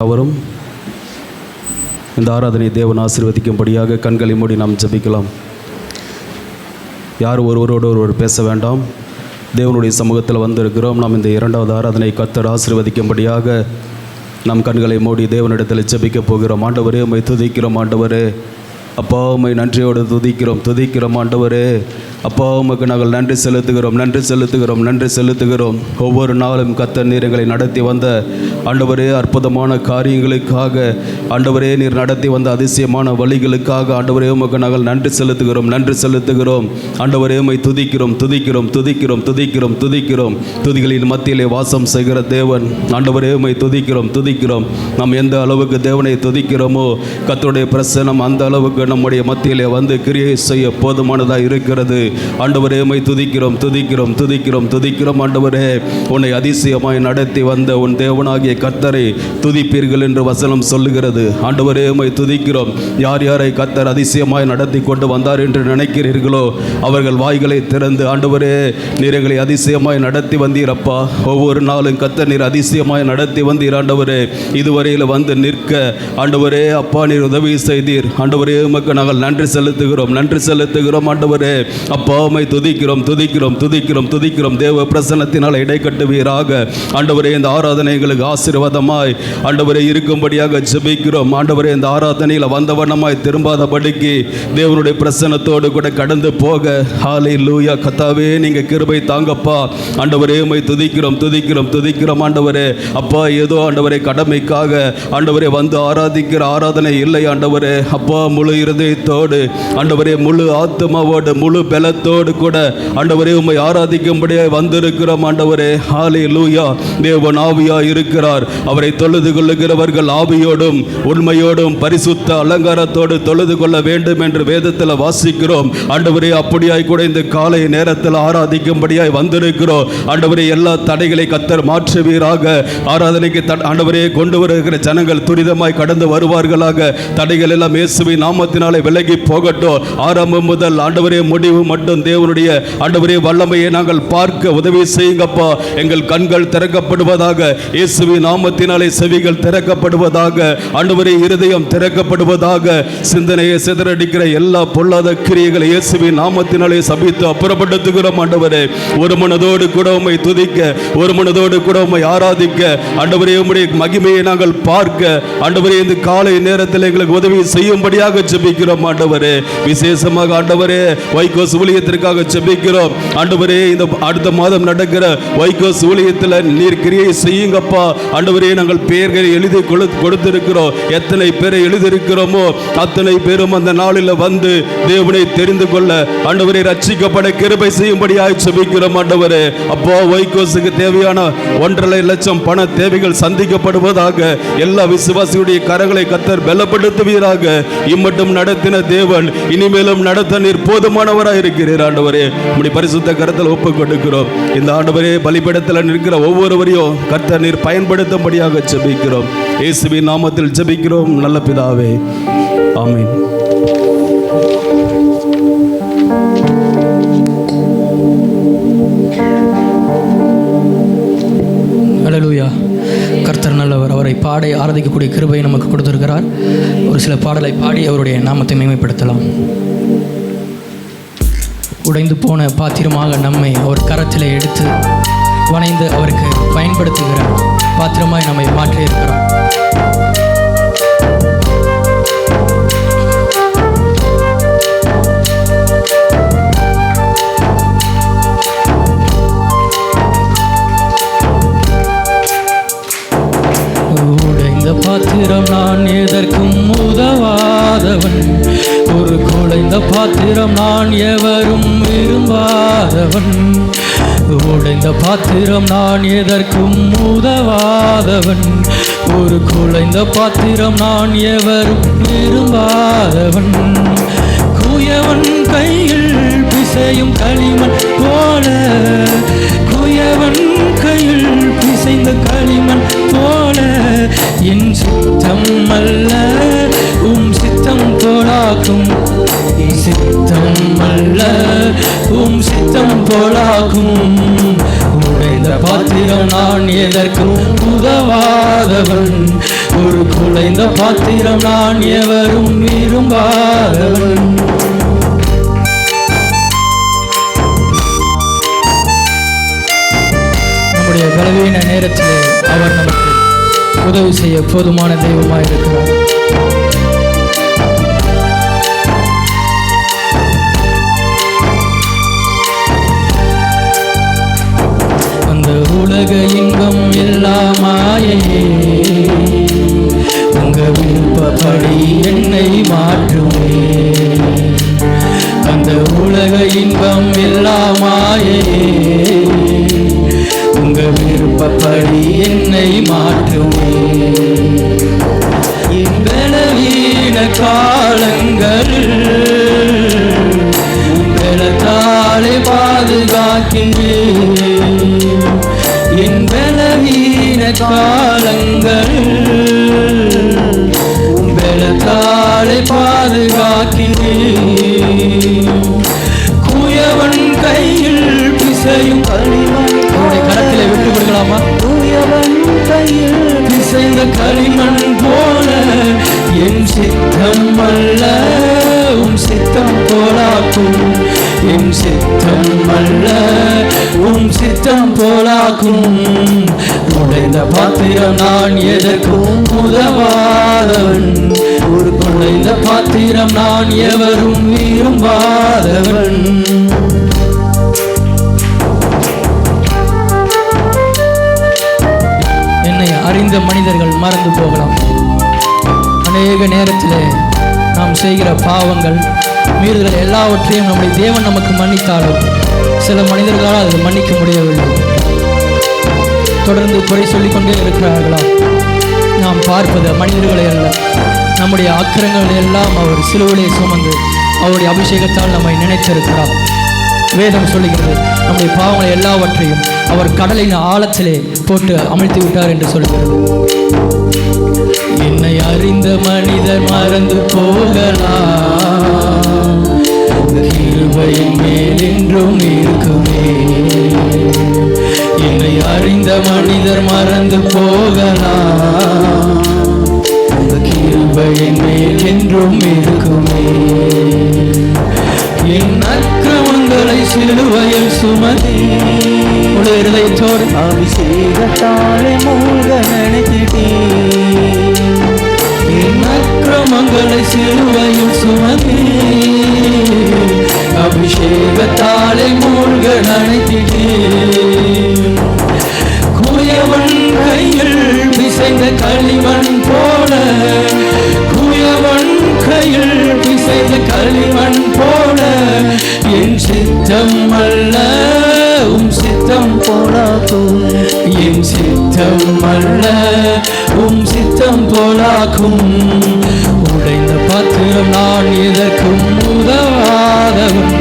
அவரும் இந்த ஆராதனை தேவன் ஆசீர்வதிக்கும்படியாக கண்களை மூடி நாம் ஜெபிக்கலாம். யார் ஒருவரோடு ஒருவர் பேச வேண்டாம். தேவனுடைய சமூகத்தில் வந்திருக்கிறோம். நாம் இந்த இரண்டாவது ஆராதனை கர்த்தர் ஆசீர்வதிக்கும்படியாக நம் கண்களை மூடி தேவனிடத்தில் ஜெபிக்கப் போகிறோம். ஆண்டவரே, உம்மை துதிக்கிறோம். ஆண்டவரே, அப்பா, உம்மை நன்றியோடு துதிக்கிறோம் ஆண்டவரே. அப்பா, உமக்கு நாங்கள் நன்றி செலுத்துகிறோம். ஒவ்வொரு நாளும் கர்த்தர் நீர் எங்களை நடத்தி வந்த ஆண்டவரே அற்புதமான காரியங்களுக்காக, ஆண்டவரே நீர் நடத்தி வந்த அதிசயமான வழிகளுக்காக ஆண்டவரே உமக்கு நாங்கள் நன்றி செலுத்துகிறோம். ஆண்டவரே, உம்மை துதிக்கிறோம். துதிகளின் மத்தியிலே வாசம் செய்கிற தேவன் ஆண்டவரே, உம்மை துதிக்கிறோம். நாம் எந்த அளவுக்கு தேவனை துதிக்கிறோமோ கர்த்தருடைய பிரசன்னம் அந்த அளவுக்கு நம்முடைய மத்தியிலே வந்து கிரியை செய்ய போதுமானதாக இருக்கிறது. ஆண்டவரே, உம்மை துதிக்கிறோம். ஆண்டவரே, உன்னை அதிசயமாய் நடத்தி வந்த உன் தேவனாகிய கர்த்தரை துதிப்பீர்கள் என்று வசனம் சொல்லுகிறது. ஆண்டவரே, உம்மை துதிக்கிறோம். யார் யாரை கர்த்தர் அதிசயமாய் நடத்தி கொண்டு வந்தார் என்று நினைக்கிறீர்களோ அவர்கள் வாய்களை திறந்து, ஆண்டவரே நீர் எங்களை அதிசயமாய் நடத்தி வந்தீரப்பா. ஒவ்வொரு நாளும் கர்த்தர் நீர் அதிசயமாய் நடத்தி வந்தீர். ஆண்டவரே, இதுவரையில் வந்து நிற்க ஆண்டவரே அப்பா நீர் உதவி செய்தீர். ஆண்டவரே, உமக்கு நாங்கள் நன்றி செலுத்துகிறோம். ஆண்டவரே அப்பா, உம்மை துதிக்கிறோம். தேவ பிரசன்னத்தினால் இடை கட்டுவீராக. ஆண்டவரே, இந்த ஆராதனை எங்களுக்கு ஆசீர்வாதமாய் ஆண்டவரே இருக்கும்படியாக ஜெபிக்கிறோம். ஆண்டவரே, இந்த ஆராதனையில் வந்தவண்ணமாய் திரும்பாதபடிக்கு தேவனுடைய பிரசன்னத்தோடு கூட கடந்து போக ஹல்லேலூயா. கர்த்தாவே, நீங்க கிருபை தாங்கப்பா. ஆண்டவரே, உம்மை துதிக்கிறோம். ஆண்டவரே அப்பா, ஏதோ ஆண்டவரே கடமைக்காக ஆண்டவரே வந்து ஆராதிக்கிற ஆராதனை இல்லை. ஆண்டவரே அப்பா, முழு இருதயத்தோடு ஆண்டவரே முழு ஆத்துமாவோடு முழு பலத்தோடு கூட ஆண்டவரே உம்மை ஆராதிக்கும்படியாக வந்திருக்கிறோம். ஆண்டவரே ஹல்லேலூயா. தேவன் ஆவியாய் இருக்கிறார். அவரை தொழுது கொள்ளுகிறவர்கள் ஆவியோடும் உண்மையோடும் பரிசுத்த அலங்காரத்தோடு தொழுது கொள்ள வேண்டும் என்று வேதத்தில் வாசிக்கிறோம். ஆண்டவரே, அப்படியாய் கூட இந்த காலை நேரத்தில் ஆராதிக்கும்படியாய் வந்திருக்கிறோம். ஆண்டவரே, எல்லா தடைகளை கர்த்தர் மாற்றுவீராக. ஆராதனைக்கு ஆண்டவரே கொண்டு வருகிற ஜனங்கள் துரிதமாய் கடந்து வருவார்களாக. தடைகள் எல்லாம் இயேசுவின் நாமத்தினாலே விலகி போகட்டும். ஆரம்பம் முதல் ஆண்டவரே முடிவு மட்டும் தேவனுடைய ஆண்டவரே வல்லமையை நாங்கள் பார்க்க உதவி செய்யுங்கப்பா. எங்கள் கண்கள் திறக்கப்படுவதாக. இயேசுவின் நாமத்தினாலே செவிகள் திறக்கப்படுவதாக. ஆண்டவரே, இருதயம் திறக்கப்படுவதாக. சிந்தனையை சிதறடிக்கிற எல்லா பொல்லாத கிரியைகளை இயேசுவின் நாமத்தினாலே சபித்து அப்புறப்படுத்துகிறோம். ஆண்டவரே, ஒரு மனதோடு கூட உம்மை துதிக்க, ஒரு மனதோடு கூட உம்மை ஆராதிக்க, ஆண்டவரே உம்முடைய மகிமையை நாங்கள் பார்க்க ஆண்டவரே இந்த காலை நேரத்தில் எங்களுக்கு உதவி செய்யும்படியாக ஜெபிக்கிறோம். ஆண்டவரே, விசேஷமாக ஆண்டவரே வைகோஸ் ஊழியத்திற்காக ஜெபிக்கிறோம். ஆண்டவரே, இந்த அடுத்த மாதம் நடக்கிற வைகோஸ் ஊழியத்தில் நீர் கிரியை செய்யுங்கப்பா. ஆண்டவரே, நாங்கள் பெயர்களை எழுதி கொடுத்திருக்கிறோம். எத்தனை பேரை எழுதியிருக்கிறோமோ அத்தனை பேரும் அந்த நாளில் வந்து தேவனை தெரிந்து கொள்ள ஆண்டவரை ரட்சிக்கப்பட கிருபை செய்யும்படியாக ஜெபிக்கிறோம். ஆண்டவரே அப்போ வைகோஸுக்கு தேவையான 1.5 லட்சம் பண தேவைகள் சந்திக்கப்படுவதாக. எல்லா விசுவாசியுடைய கரங்களை கர்த்தர் பலப்படுத்துவீராக. இம்மட்டும் நடத்தின தேவன் இனிமேலும் நடத்த நீர் போதுமானவராக இருக்கிறீர். ஆண்டவரே, உம்முடைய பரிசுத்த கரத்தில் ஒப்புக் கொடுக்கிறோம். இந்த ஆண்டவரே பலிபீடத்தில் நிற்கிற ஒவ்வொருவரையும் கர்த்தர் நீர் பயன்படுத்தும்படியாக ஜெபிக்கிறோம். இயேசுவின் நாமத்தில் ஜெபிக்கிறோம் நல்ல பிதாவே, ஆமென். ஹல்லேலூயா. கர்த்தர் நல்லவர். அவரை பாடி ஆராதிக்கக்கூடிய கிருபையை நமக்கு கொடுத்திருக்கிறார். ஒரு சில பாடலை பாடி அவருடைய நாமத்தை மேன்மைப்படுத்தலாம். உடைந்து போன பாத்திரமாக நம்மை அவர் கரத்தில் எடுத்து வணைந்து அவருக்கு பயன்படுத்துகிற பாத்திரமாய் நம்மை மாற்றியிருக்கிறார். பாத்திரம் நான் எதற்கும் உதவாதவன், ஒரு குலைந்த பாத்திரம் நான் எவரும் விரும்பாதவன். உடைந்த பாத்திரம் நான் எதற்கும் உதவாதவன், ஒரு குலைந்த பாத்திரம் நான் எவரும் விரும்பாதவன். குயவன் கையில் பிசையும் களிமண் போல, குயவன் கையில் பிசைந்த களிமண் போல, என் சித்தம் அல்ல உம் சித்தம் போலாக்கும், என் சித்தம் அல்ல உம் சித்தம் போலாக்கும். உடைந்த பாத்திரம் நான் எதற்கும் உதவாதவன், ஒரு குலைந்த பாத்திரம் நான் எவரும் விரும்பாதவன். நம்முடைய பலவீன நேரத்திலே அவர் நமக்கு உதவி செய்ய போதுமான தெய்வமாக இருக்கிறார். அந்த உலக இன்பம் எல்லாமாயே உங்க விருப்பப்படி என்னை மாற்றுமே. அந்த உலக இன்பம் எல்லாமாயே உங்க விருப்பப்படி என்னை மாற்றுமே. என் பலவீன காலங்களில் பலத்தாலே பாதுகாக்கின்றேன். என் பலவீன காலங்களில் பலத்தாலே பாதுகாக்கின்றேன். குயவன் கையில் பிசையும் களிமண் கரத்திலே விட்டு கொடுக்கலாமா? குயவன் கையில் பிசைந்த களிமண் போல என் சித்தம் அல்ல உம் சித்தம் போலாக்கும். என் சித்தம் அல்ல உம் சித்தம் போலாக்கும். உடைந்த பாத்திரம் நான் எதற்கும் உதவாதவன், ஒரு குலைந்த பாத்திரம் நான் எவரும் விரும்பாதவன். என்னை அறிந்த மனிதர்கள் மறந்து போகலாம். அநேக நேரத்திலே நாம் செய்கிற பாவங்கள் மீறுதல் எல்லாவற்றையும் நம்முடைய தேவன் நமக்கு மன்னித்தாலும் சில மனிதர்களால் அதை மன்னிக்க முடியவில்லை. தொடர்ந்து குறை சொல்லிக்கொண்டே இருக்கிறார்களா? நாம் பார்ப்பது மனிதர்களை அல்ல, நம்முடைய அக்கிரங்களை எல்லாம் அவர் சிலுவையிலே சுமந்து அவருடைய அபிஷேகத்தால் நம்மை நினைத்திருக்கிறார். வேதம் சொல்லுகிறது நம்முடைய பாவங்களை எல்லாவற்றையும் அவர் கடலின் ஆழத்திலே போட்டு அமிழ்த்தி விட்டார் என்று சொல்கிறது. என்னை அறிந்த மனிதர் மறந்து போகலாம், கிருபையின் மேல் என்றும் இருக்குமே. என்னை அறிந்த மனிதர் மறந்து போகலாம், கிருபையின் மேல் என்றும் இருக்குமே. என் அக்கிரமங்களை சிலுவையில் சுமதி உடைய இருதயத்தோடு அபிஷேகத்தாலே மூழ்க நினைத்திட்டேன். என் அக்கிரமங்களை சிலுவையில் சுமதி அபிஷேகத்தாலே மூழ்க நினைத்திட்டேன். குயவன் கையில் பிசைந்த களிமண் போல, குயவன் கையில் பிசைந்த களிமண் போல என் சித்தம் அல்ல உம் சித்தம் போலாக்கும். என் சித்தம் அல்ல உம் சித்தம் போலாக்கும். உடைந்த பாத்திரம் நான் எதற்கும் உதவாதவன்,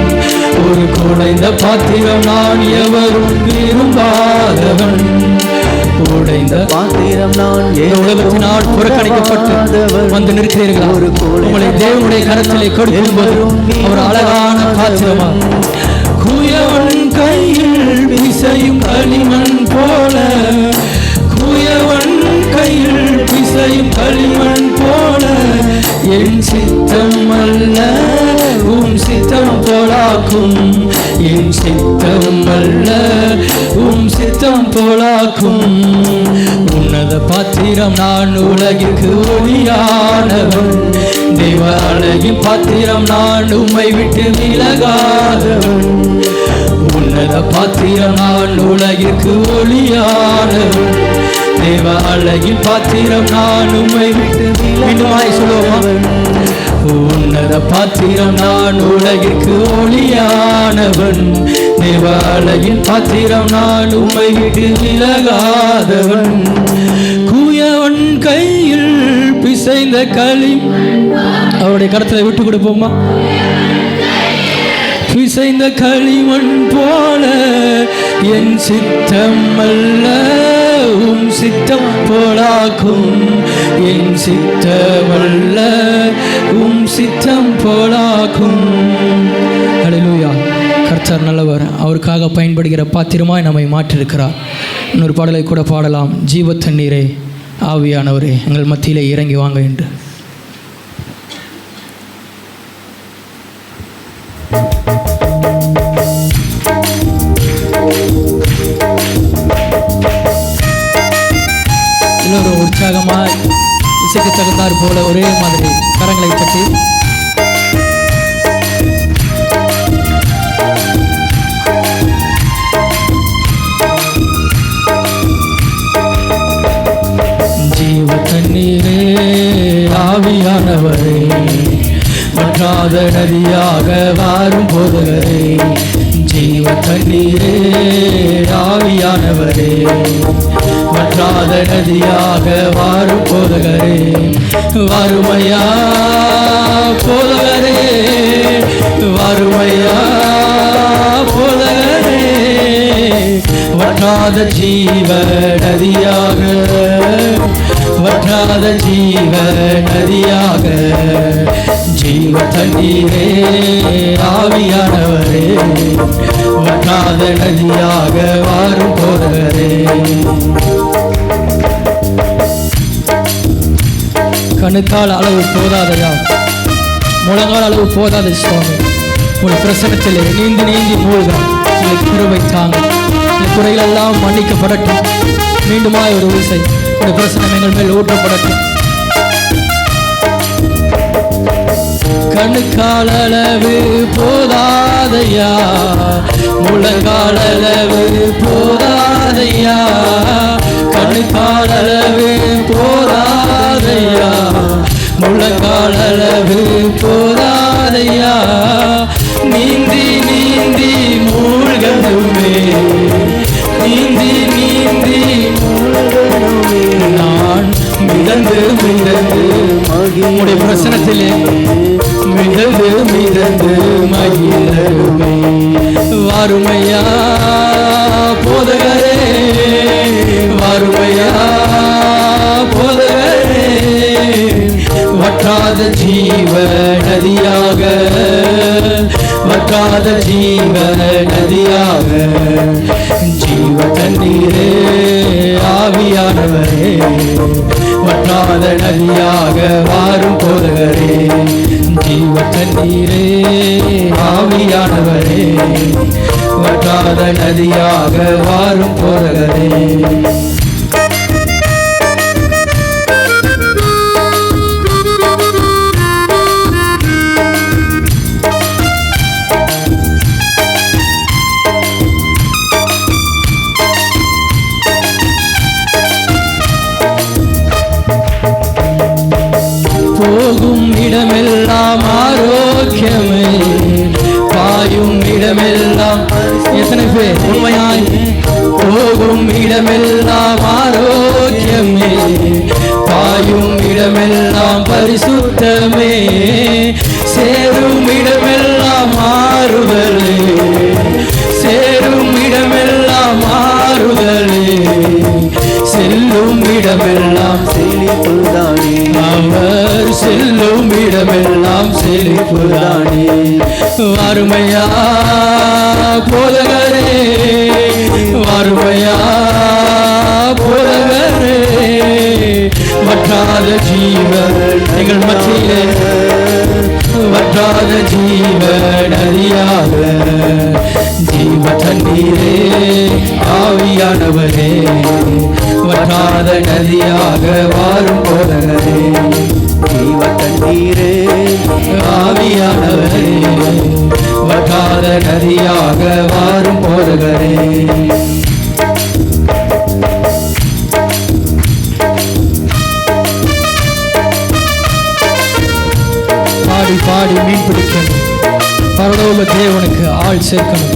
ஒரு குலைந்த பாத்திரம் நான் எவரும் விரும்பாதவன். உடைந்த பாத்திரம் நான் உலகத்தினால் புறக்கணிக்கப்பட்டு வந்து நிற்கிறீர்களா? உங்களை தேவனுடைய கரத்திலே கொடுக்கும்போது ஒரு அழகான பாத்திரமா? குயவன் கையில் பிசையும் களிமண் போல, குயவன் கையில் பிசையும் களிமண் போல என் சித்தம் அல்ல உம் சித்தம் போலாக்கும். என் சித்தம் அல்ல உம் சித்தம் போலாக்கும். உன்னத பாத்திரம் நான் உலகிற்கு ஒளியானவன், தெய்வ அழகின் பாத்திரம் நான் உம்மை விட்டு விலகாதவன். உன்னத பாத்திரம் நான் உலகிற்கு ஒளியானவன், தேவ அழகின் பாத்திரம் நான் உம்மை விட்டு விலகாதவன். சொல்லுவோமா? உன்னத பாத்திரம் நான் உலகிற்கு ஒளியானவன், தேவ அழகின் பாத்திரம் நான் உம்மை விட்டு விலகாதவன். குயவன் கையில் பிசைந்த களி அவருடைய கரத்தில் விட்டு கொடுப்போமா? பிசைந்த களிமண் போல என் சித்தம் அல்ல உம் சித்தம் போலாக்கும். என் சித்தம் அல்ல உம் சித்தம் போலாக்கும். ஹல்லேலூயா. கர்த்தர் நல்லவர், அவருக்காக பயன்படுகிற பாத்திரமாய் நம்மை மாற்றிருக்கிறார். இன்னொரு பாடலை கூட பாடலாம். ஜீவ தண்ணீரே ஆவியானவரே எங்கள் மத்தியிலே இறங்கி வாங்க என்று. எல்லோரும் உற்சாகமாக இசைக்கு தகுந்தார் போல ஒரே மாதிரி கரங்களை தட்டி ஜீவ தண்ணீரே ஆவியானவரே வற்றாத நதியாக வாரும் போதகரே, ஜீவ தண்ணீரே ஆவியானவரே வற்றாத நதியாக வாரும் போதகரே, வறுமையா போதகரே, வறுமையா போதகரே, வற்றாத ஜீவ நதியாக, வற்றாத ஜீவ நதியாக, ஜீவ தண்ணீரே ஆவியானவரே வற்றாத நதியாக வாரும் போதகரே. கணுக்கால் அளவு போதாதையா, முழங்கால் அளவு போதாத சுவாமி, உங்கள் பிரசனத்தில் நீந்தி நீந்தி மூழ்க உங்களுக்கு கிருபை தாங்க. இந்த குறைகள் எல்லாம் மன்னிக்கப்படட்டும். மீண்டுமாய் ஒரு விசை இந்த பிரசனம் எங்கள் மேல் ஊற்றப்படட்டும். கணுக்கால் அளவு போதாதையா, முழங்கால் அளவு போதாதையா, கணுக்கால் அளவு போதாதையா, முழங்கால் அளவு போதாதையா, நீந்தி நீந்தி மூழ்கணுமே, நீந்தி நீந்தி மூழ்கணுமே, நான் மிதந்து மிதந்து உம்முடைய பிரசனத்திலே மிதந்து மிதந்து மகிழருமே, வறுமையா போதகரே, வறுமையா போதகரே, வற்றாத ஜீவ நதியாக, வற்றாத ஜீவ நதியாக, ஜீவ தண்ணீரே ஆவியானவரே வற்றாத நதியாக வாரும் போதகரே, ஜீவ தண்ணீரே ஆவியானவரே வற்றாத நதியாக வாரும் போதகரே. போகும் இடமெல்லாம் ஆரோக்கியமே, பாயும் இடமெல்லாம், எத்தனை பேர் உண்மையாய் போகும் இடமெல்லாம் ஆரோக்கியமே, பாயும் இடமெல்லாம் பரிசுத்தமே, சேரும் இடமெல்லாம் மாறுதலே, சேரும் இடமெல்லாம் மாறுதலே, செல்லும் இடமெல்லாம் செழிப்புதானே, அவர் செல்லும் இடமெல்லாம் செழிப்புதானே, வறுமையா போதகரே, வறுமையா போதகரே, வற்றாத ஜீவன் எங்கள் மத்தியிலே, வற்றாத ஜீவ நதியாக, ஜீவ தண்ணீரே ஆவியானவரே வற்றாத நதியாக வாரும் போதகரே, ஜீவ தண்ணீரே ஆவியானவரே வற்றாத நதியாக வாரும் போதகரே. பாடி பாடி மீன் பிடிக்கணும், பரலோக தேவனுக்கு ஆள் சேர்க்கணும்.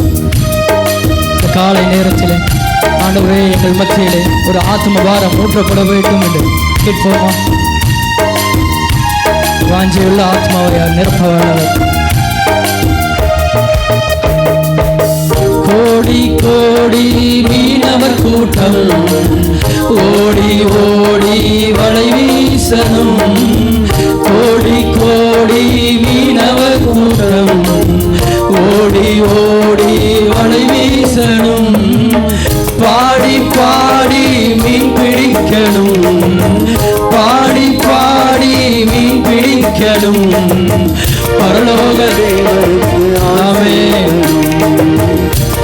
இந்த காலை நேரத்தில் ஆண்டவரே எங்கள் மத்தியிலே ஒரு ஆத்ம பாரம் ஊற்றப்பட வேண்டும் என்று கேட்போமா? வாஞ்சியுள்ள ஆத்மாவை நிரப்பவர். கோடி கோடி மீனவர் கூட்டம் ஓடி ஓடி வலை வீசணும், கோடி கோடி மீனவர் கூட்டம் ஓடி ஓடி வலை வீசணும், பாடி பாடி மீன் பிடிக்கணும், பாடி பாடி மீன் பிடிக்கணும், பரலோக தேவனுக்கு ஆமென்,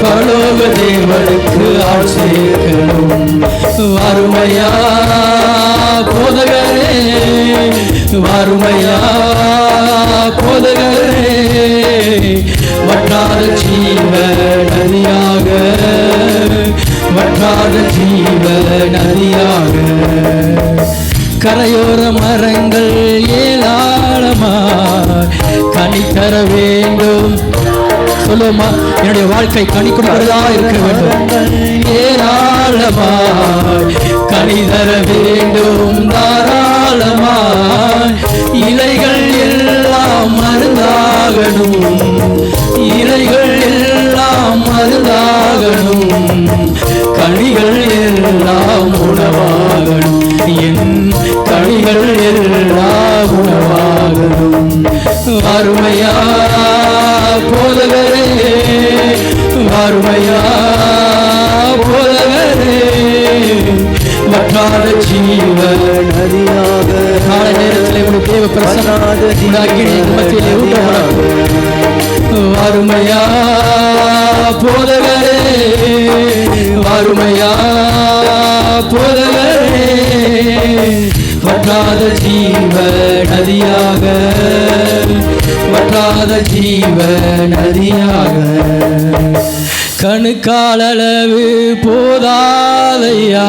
பரலோக தேவனுக்கு ஆள் சேர்க்கணும். வறுமையா போதகரே, வறுமையா போதகரே, வற்றாத ஜீவ நதியாக, வற்றாத ஜீவ நதியாக, கரையோர மரங்கள் ஏராளமாய் கனி தர வேண்டும். சொல்லுமா, என்னுடைய வாழ்க்கை கனி கொடுக்கிறதா இருக்க வேண்டும். ஏராளமாய் கனி தர வேண்டும், தாராளமாய் இலைகள் எல்லாம் மருந்தாகணும், இலைகள் எல்லாம் மருந்தாகணும், கனிகள் எல்லாம் உணவாகணும், என் கனிகள் எல்லாம் உணவாகணும். வறுமையா போதகரே, வறுமையா போதகரே, வற்றாத ஜீவ நதியாக, காலை நேரத்தில் தேவ பிரசன்னம் மத்தியிலே ஊட்டப்படும். வறுமையா போதகரே, வறுமையா போதகரே, வற்றாத ஜீவ நதியாக, வற்றாத ஜீவ நதியாக, கணுக்காலளவு போதாதையா,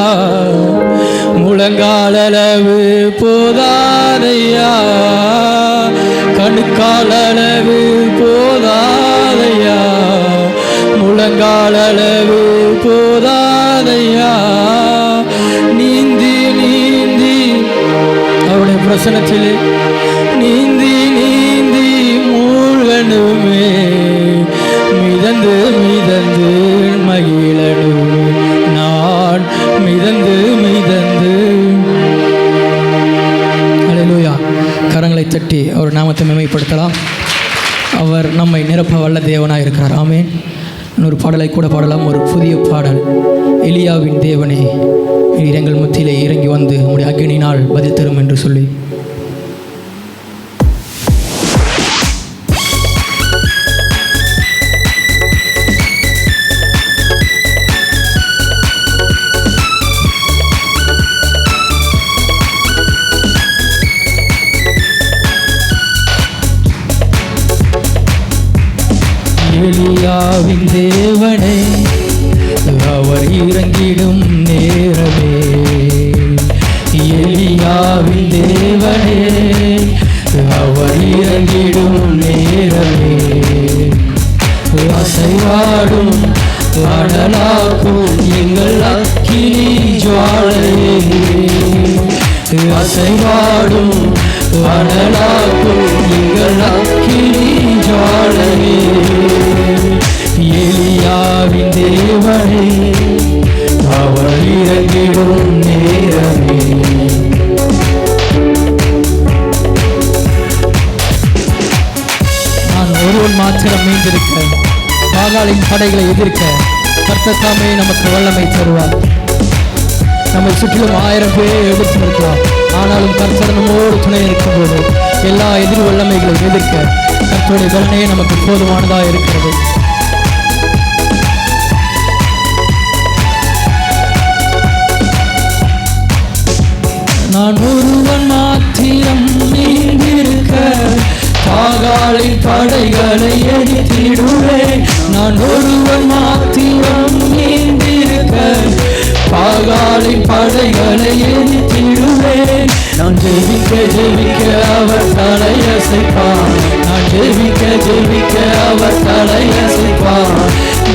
முழங்காலளவு போதாதையா, கணுக்காலளவு போதாதையா, முழங்காலளவு போதாதையா, நீந்தி நீந்தி அவருடைய பிரசனத்திலே நீந்தி நீந்தி மூழ்கணுமே, மிதந்து மிதந்து மகிழணுமே, நான் மிதந்து மிதந்து. அல்லேலூயா. கரங்களை தட்டி அவர் நாமத்தை மேன்மைப்படுத்தலாம். அவர் நம்மை நிரப்ப வல்ல தேவனாக இருக்கிறார். ஆமென். இன்னொரு பாடலை கூட பாடலாம். ஒரு புதிய பாடல். எலியாவின் தேவனே, நீர் எங்கள் மத்தியிலே இறங்கி வந்து உம்முடைய அக்கினியினால் பதில் தரும் என்று சொல்லி. எலியாவின் தேவனே, அவர் இறங்கிடும் நேரமே, எலியாவின் தேவனே, அவர் இறங்கிடும் நேரமே, அசைவாடும் அனலாக்கும் எங்கள் அக்கினி ஜுவாலையே, அசைவாடும் அனலாக்கும் எங்கள் அக்கினி ஜுவாலையே, எலியாவின் தேவனே, அவர் இறங்கிடும் நேரமே. நான் ஒருவன் மாத்திரம் மீண்டிருக்க, பாகாலின் படைகளை எதிர்க்க கர்த்தர் தாமே நமக்கு வல்லமை தருவார். நம்மை சுற்றிலும் 1000 பேர் எதிர்த்து நிற்கலாம், ஆனாலும் கர்த்தர் நம்மோடு துணை இருக்கும்போது எல்லா எதிர் வல்லமைகளையும் எதிர்க்க கர்த்தருடைய பலனே நமக்கு போதுமானதாக இருக்கிறது. நான் ஒருவன் மாத்திரம் நீந்திருக்க, பாகாலின் படைகளை எதிர்த்திடுவேன். நான் ஒருவன் மாத்திரம் நீந்திருக்க, பாகாலின் படைகளை எதிர்த்திடுவேன். நான் ஜெபிக்க ஜெபிக்க அவர் தலையசைப்பார், நான் ஜெபிக்க ஜெபிக்க அவர் தலையசைப்பார்.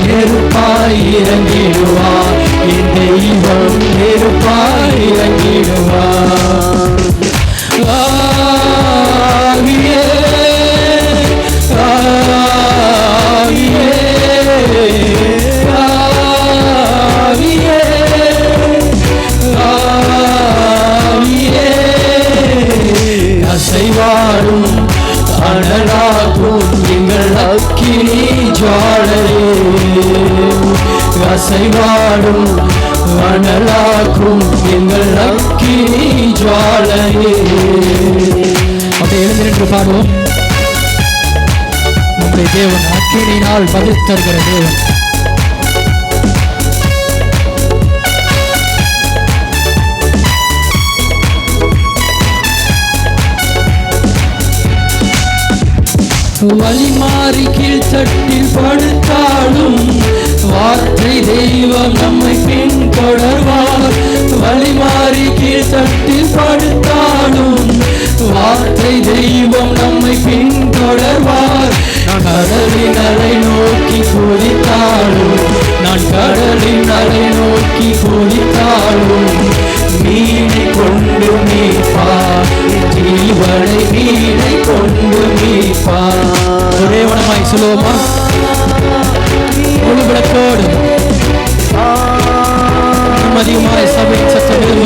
நெருப்பாய் இறங்கிடுவார் என் தெய்வம், நெருப்பாய் இறங்கிடுவார். ஆவியே ஆவியே ஆவியே ஆவியே, அசைவாடும் அனலாக்கும் எங்கள் அக்கினி அசைவாடும் அனலாக்கும் எங்கள் அக்கினி ஜுவாலையே. அப்படியே எழுந்து நின்று பாடுவோம். நம்முடைய தேவன் அக்கினியினால் பதில் தருகிற தேவன். வழி மாறி கீழ்த்தட்டில் படுத்தாலும் வார்த்தை தெய்வம் நம்மை பின்தொடர்வார். வழி மாறி கீழ்த்தட்டில் படுத்தாலும் வார்த்தை தெய்வம் நம்மை பின்தொடர்வார். நான் கடலின் அலை நோக்கி குதித்தாலும், நான் கடலின் அலை நோக்கி குதித்தாலும் மீனை கொண்டு மீட்பார், ஜீவனை மீனை கொண்டு மீட்பார். ஒரே வனமாய் சொல்லுவோமா? ஒளிவிளக்கோடு அதிகமாய் சபையின் சத்தங்கள்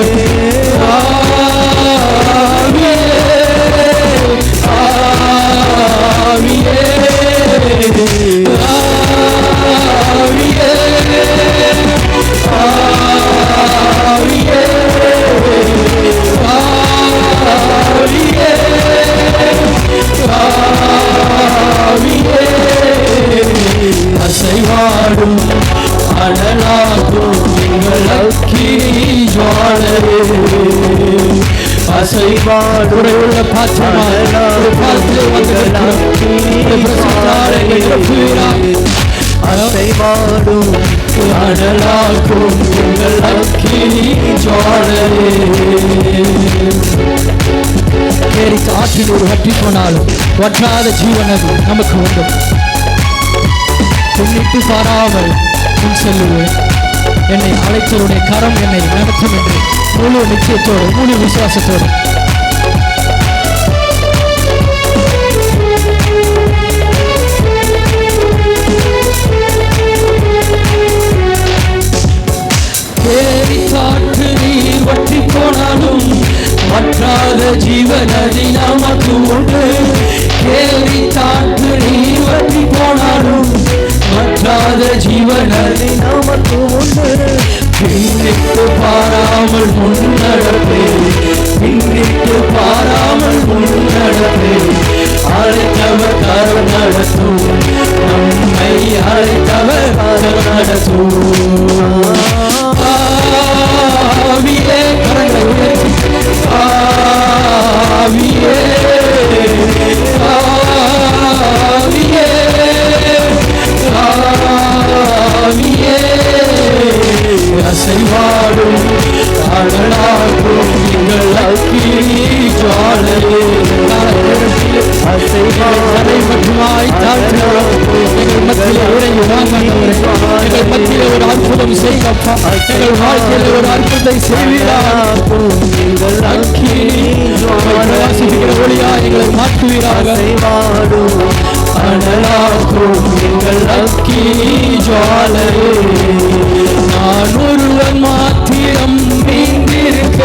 அசைவாடும் அனலாகும் எங்கள் அக்கினி ஜுவாலையே. அசைவாடும் உள்ள அசைவாடும் அனலாகும் எங்கள் அக்கினி ஜுவாலையே. கேரித்த ஆற்றில் ஒரு வற்றி போனாலும் வற்றாத ஜீவன் அது நமக்கு உண்டு. பின்னிட்டு பாராமல் முன் செல்லுவேன். என்னை அழைத்தவருடைய கரம் என்னை நடத்தும் என்று முழு நிச்சயத்தோடு முழு விசுவாசத்தோடு கேரி காற்று நீர் வற்றி போனாலும் வற்றாத ஜீவனதி நமக்கு உண்டு. கேரி காற்று நீர் வற்றி போனாலும் வற்றாத ஜீவனதி நமக்கு உண்டு. பின்னிட்டு பாராமல் முன்னடப்பே, பின்னிட்டு பாராமல் முன்னடப்பே. அழைத்தவர் கரம் நடத்தும், நம்மை அழைத்தவர் கரம் நடத்தும். ஆவியே கரங்களை உயர்த்தி ஆவியே ஆவியே ஆவியே அசைவாடும் அனலாகும் எங்கள் அக்கினி ஜுவாலையே. அசைவாடை மட்டுமாய் தாழ்த்துகிறோம். எங்கள் மத்தியில் உரையை வாங்கினவரே, எங்கள் மத்தியில் ஒரு அற்புதம் செய்யப்பா. எங்கள் வாழ்க்கையில் ஒரு அற்புதத்தை செய்வீராகும். எங்கள் அக்கினி பிரகாசிக்கிற ஒளியா எங்களை மாற்றுவீராக. அசைவாடும் அனலாகும் எங்கள் அக்கினி ஜுவாலையே. நான் ஒருவன் மாத்திரம் மீந்திருக்க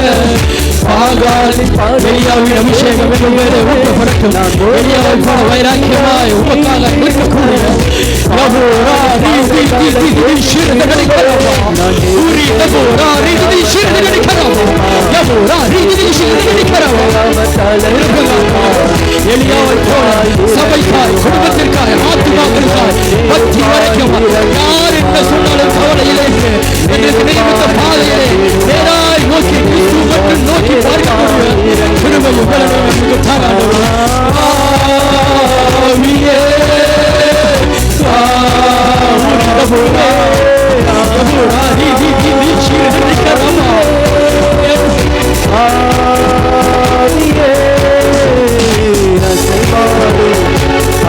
எலியாவின் அபிஷேகம் என்னும் மேலே ஊற்றப்படட்டும். எலியாவை போல வைராக்கியமாய் உமக்காக நிற்கக்கூடிய எலியாவை போல சபைக்காய், குடும்பத்திற்காய், ஆத்துமாக்களுக்காய் பக்தி வரைக்கும் யார் என்ன சொன்னாலும் கவலையிலே எங்களுக்கு நியமித்த பாதையிலே நேராய் நோக்கி கிறிஸ்து மட்டும் நோக்கி பார்க்கக்கூடிய திரும்ப உங்களை தாராளம். ஆவியே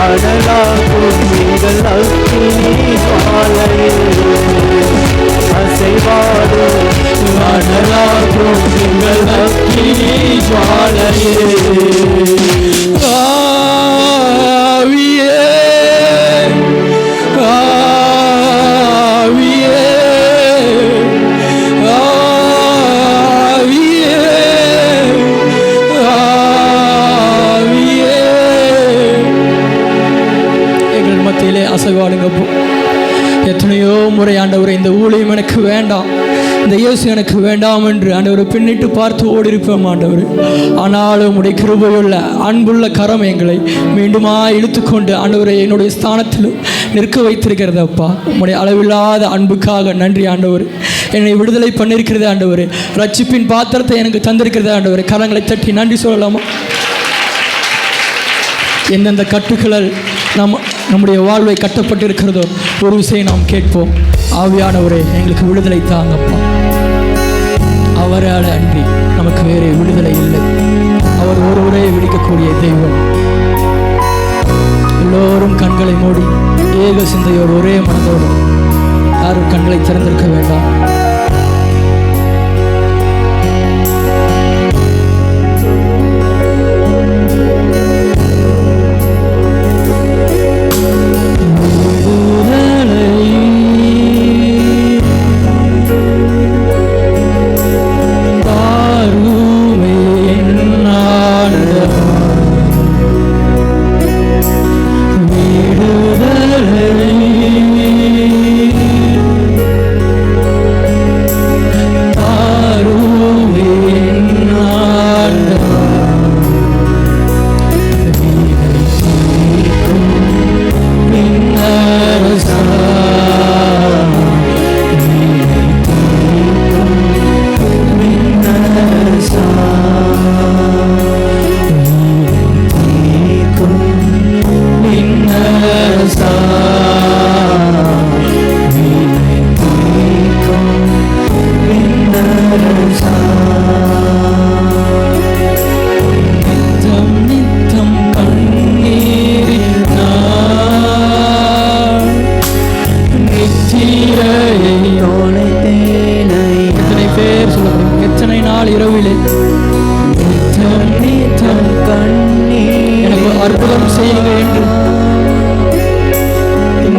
அனலாகும் எங்கள் அக்கினி ஜுவாலையே. அசைவாடும் அனலாகும் எங்கள் அக்கினி ஜுவாலையே. ஆவியே ஆவியே ஆவியே ஆவியே எங்கள் மத்தியிலே அசைவாடுங்க. எத்தனையோ முறை ஆண்டவரை இந்த ஊழியம் எனக்கு வேண்டாம், இந்த இயேசு எனக்கு வேண்டாம் என்று ஆண்டவரை பின்னிட்டு பார்த்து ஓடி இருப்போம் ஆண்டவர். ஆனாலும் உடைய கிருபையுள்ள அன்புள்ள கரம் எங்களை மீண்டுமா இழுத்துக்கொண்டு ஆண்டவரை என்னுடைய ஸ்தானத்திலும் நிற்க வைத்திருக்கிறது அப்பா. உம்முடைய அளவில்லாத அன்புக்காக நன்றி ஆண்டவர். என்னை விடுதலை பண்ணியிருக்கிறது ஆண்டவர். ரட்சிப்பின் பாத்திரத்தை எனக்கு தந்திருக்கிறது ஆண்டவர். கரங்களை தட்டி நன்றி சொல்லலாமா? எந்தெந்த கட்டுக்களால் நம்முடைய வாழ்வை கட்டப்பட்டிருக்கிறதோ ஒரு விஷயம் நாம் கேட்போம். ஆவியானவரே எங்களுக்கு விடுதலை தாங்கப்பா. அவரால் அன்றி நமக்கு வேறு விடுதலை இல்லை. அவர் ஒருவரே விடுக்கக்கூடிய தெய்வம். எல்லோரும் கண்களை மூடி ஏக சிந்தையோடு ஒரே மனதோடு, யாரும் கண்களை திறந்திருக்க வேண்டாம். அற்புதம் செய்யுங்க என்று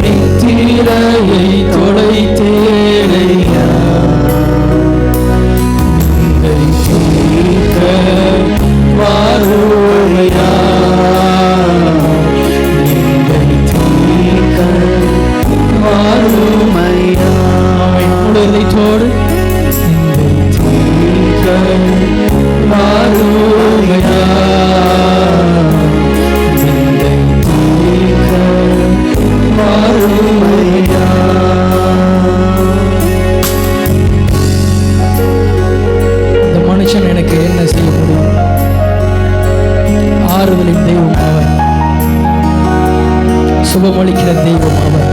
நித்திரையை தொலைத்தேனையா வாருமையா வாருமையா உடலைத்தோடு வாருமையா இந்த மனுஷன் எனக்கு என்ன செய்ய முடியும்? ஆறுதலின் தெய்வம் அவர், சுகமளிக்கிற தெய்வம் அவர்.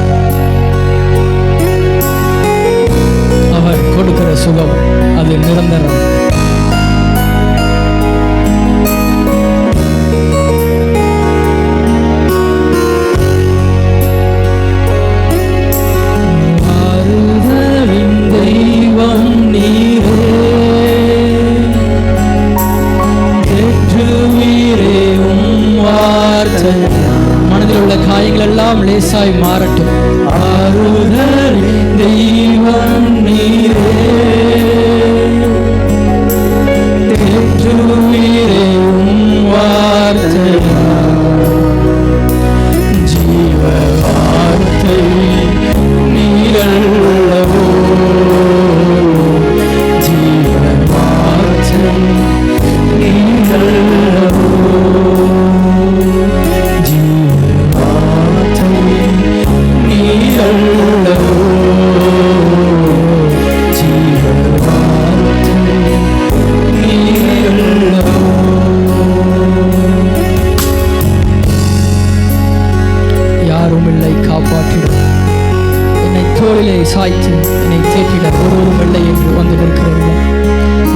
அவர் கொடுக்கிற சுகம் அது நிரந்தரம். மனதில் உள்ள காயங்கள் எல்லாம் லேசாய் மாறட்டும். ஆறுதல் தெய்வம் நீரே, தேற்றுவீரே உம் வார்த்தை, ஜீவ வார்த்தை நீரல்லவோ, ஜீவ வார்த்தை நீரல்லவோ, சாய்த்து என்னை தேற்றிட ஒருவரும் இல்லை என்று வந்து நிற்கிறீர்கள்.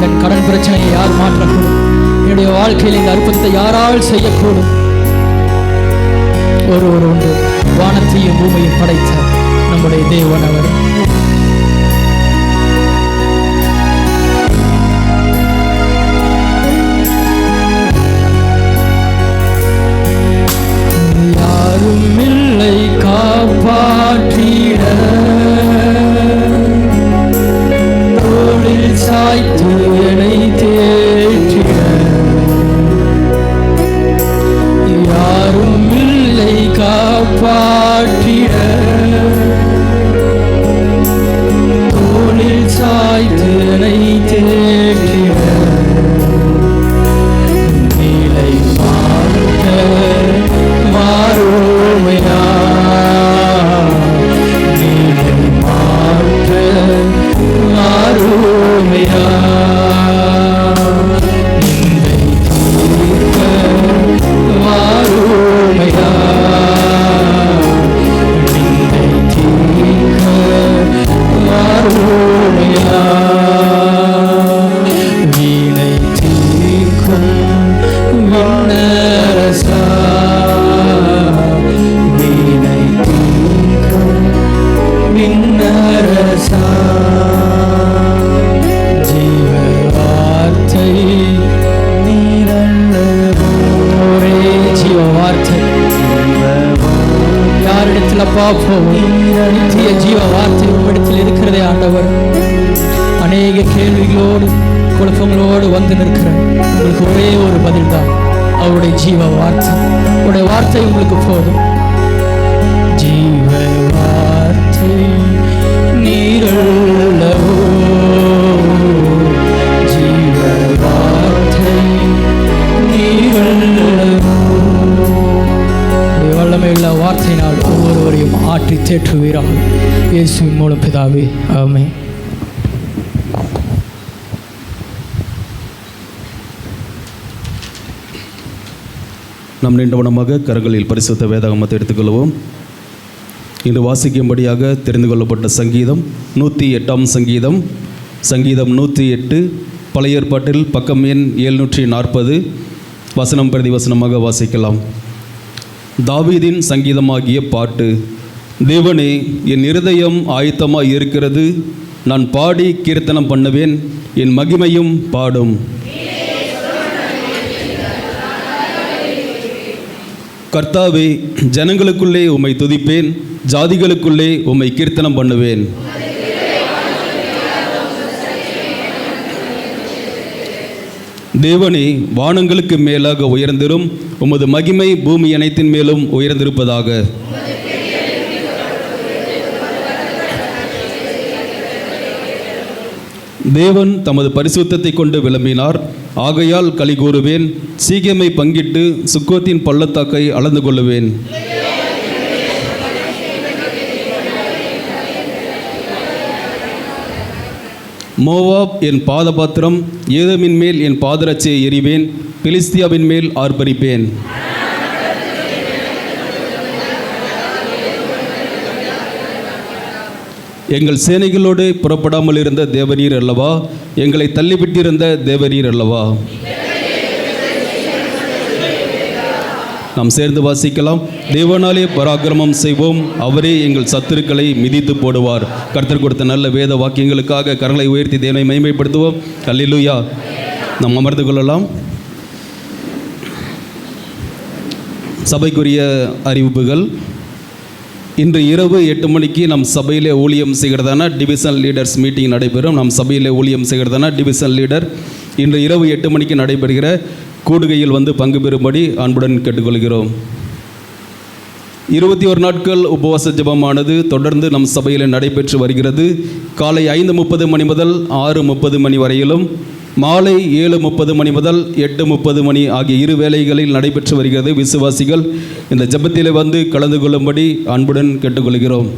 என் கடன் பிரச்சனையை யார் மாற்றக்கூடும்? என்னுடைய வாழ்க்கையில் இந்த அற்புதத்தை யாரால் செய்யக்கூடும்? ஒருவர் உண்டு, வானத்தையும் பூமியும் படைத்த நம்முடைய தேவன் அவர். யாரும் இல்லை காப்பாற்றிட, சாய்த்து என்னை தேற்றிட, யாரும் இல்லை காப்பாற்றிட, விண்ணரசா வீணை தீர்க்கும் விண்ணரசா ஜீவ வார்த்தை நீரல்லவோரே ஜீவ வார்த்தை யாரிடத்துல பார்ப்போம் நித்திய ஜீவ வார்த்தை உம்மிடத்தில் இருக்கிறதே ஆண்டவர். அநேக கேள்விகளோடு குழப்பங்களோடு வந்து நிற்கிறேன். உங்களுக்கு ஒரே ஒரு பதில் தான், அவருடைய ஜீவ வார்த்தை. அவருடைய வார்த்தை உங்களுக்கு போதும். ஜீவ வார்த்தை நீரல்லவோ ஜீவ வார்த்தை நீரல்லவோ வல்லமையுள்ள வார்த்தையினால் ஒவ்வொருவரையும் ஆற்றி தேற்றுவீராக. இயேசுவின் மூலம் பிதாவே, ஆமென். நம் நீண்டவனமாக கரங்களில் பரிசுத்த வேதாகமத்தை எடுத்துக்கொள்வோம். இன்று வாசிக்கும்படியாக தெரிந்து கொள்ளப்பட்ட சங்கீதம் 108ஆம் சங்கீதம், சங்கீதம் 108, பழைய ஏற்பாட்டில் பக்கம் எண் 740, வசனம் பிரதி வசனமாக வாசிக்கலாம். தாவீதின் சங்கீதமாகிய பாட்டு. தேவனே, என் இருதயம் ஆயத்தமாய் இருக்கிறது, நான் பாடி கீர்த்தனம் பண்ணுவேன், என் மகிமையும் பாடும். கர்த்தாவே, ஜனங்களுக்குள்ளே உம்மை துதிப்பேன், ஜாதிகளுக்குள்ளே உம்மை கீர்த்தனம் பண்ணுவேன். தேவனே, வானங்களுக்கு மேலாக உயர்ந்திரும், உமது மகிமை பூமி அனைத்தின் மேலும் உயர்ந்திருப்பதாக. தேவன் தமது பரிசுத்தத்தை கொண்டு விளம்பினார், ஆகையால் களி கூறுவேன். சீகேமை பங்கிட்டு சுக்கோத்தின் பள்ளத்தாக்கை அளந்து கொள்ளுவேன். மோவாப் என் பாதபாத்திரம், ஏதோமின் மேல் என் பாதரட்சியை எறிவேன், பிலிஸ்தியாவின் மேல் ஆர்ப்பரிப்பேன். எங்கள் சேனைகளோடு புறப்படாமல் இருந்த தேவரீர் அல்லவா, எங்களை தள்ளிவிட்டிருந்த தேவரீர் அல்லவா. நாம் சேர்ந்து வாசிக்கலாம். தேவனாலே பராக்கிரமம் செய்வோம், அவரே எங்கள் சத்துருக்களை மிதித்து போடுவார். கர்த்தர் கொடுத்த நல்ல வேத வாக்கியங்களுக்காக கரங்களை உயர்த்தி தேவனை மகிமைப்படுத்துவோம். அல்லேலூயா. நாம் அமர்ந்து கொள்ளலாம். சபைக்குரிய அறிவிப்புகள். இன்று இரவு 8 மணிக்கு நம் சபையிலே ஊழியம் செய்கிறதான டிவிஷன் லீடர்ஸ் மீட்டிங் நடைபெறும். நம் சபையிலே ஊழியம் செய்கிறதான டிவிஷன் லீடர் இன்று இரவு 8 மணிக்கு நடைபெறுகிற கூடுகையில் வந்து பங்கு பெறும்படி அன்புடன் கேட்டுக்கொள்கிறோம். 21 நாட்கள் உபவாச ஜெபமானது தொடர்ந்து நம் சபையில் நடைபெற்று வருகிறது. காலை 5:30 மணி முதல் 6:30 மணி வரையிலும், மாலை 7:30 மணி முதல் 8:30 மணி ஆகிய இரு வேளைகளில் நடைபெற்று வருகிறது. விசுவாசிகள் இந்த ஜெபத்திலே வந்து கலந்து கொள்ளும்படி அன்புடன் கேட்டுக்கொள்கிறோம்.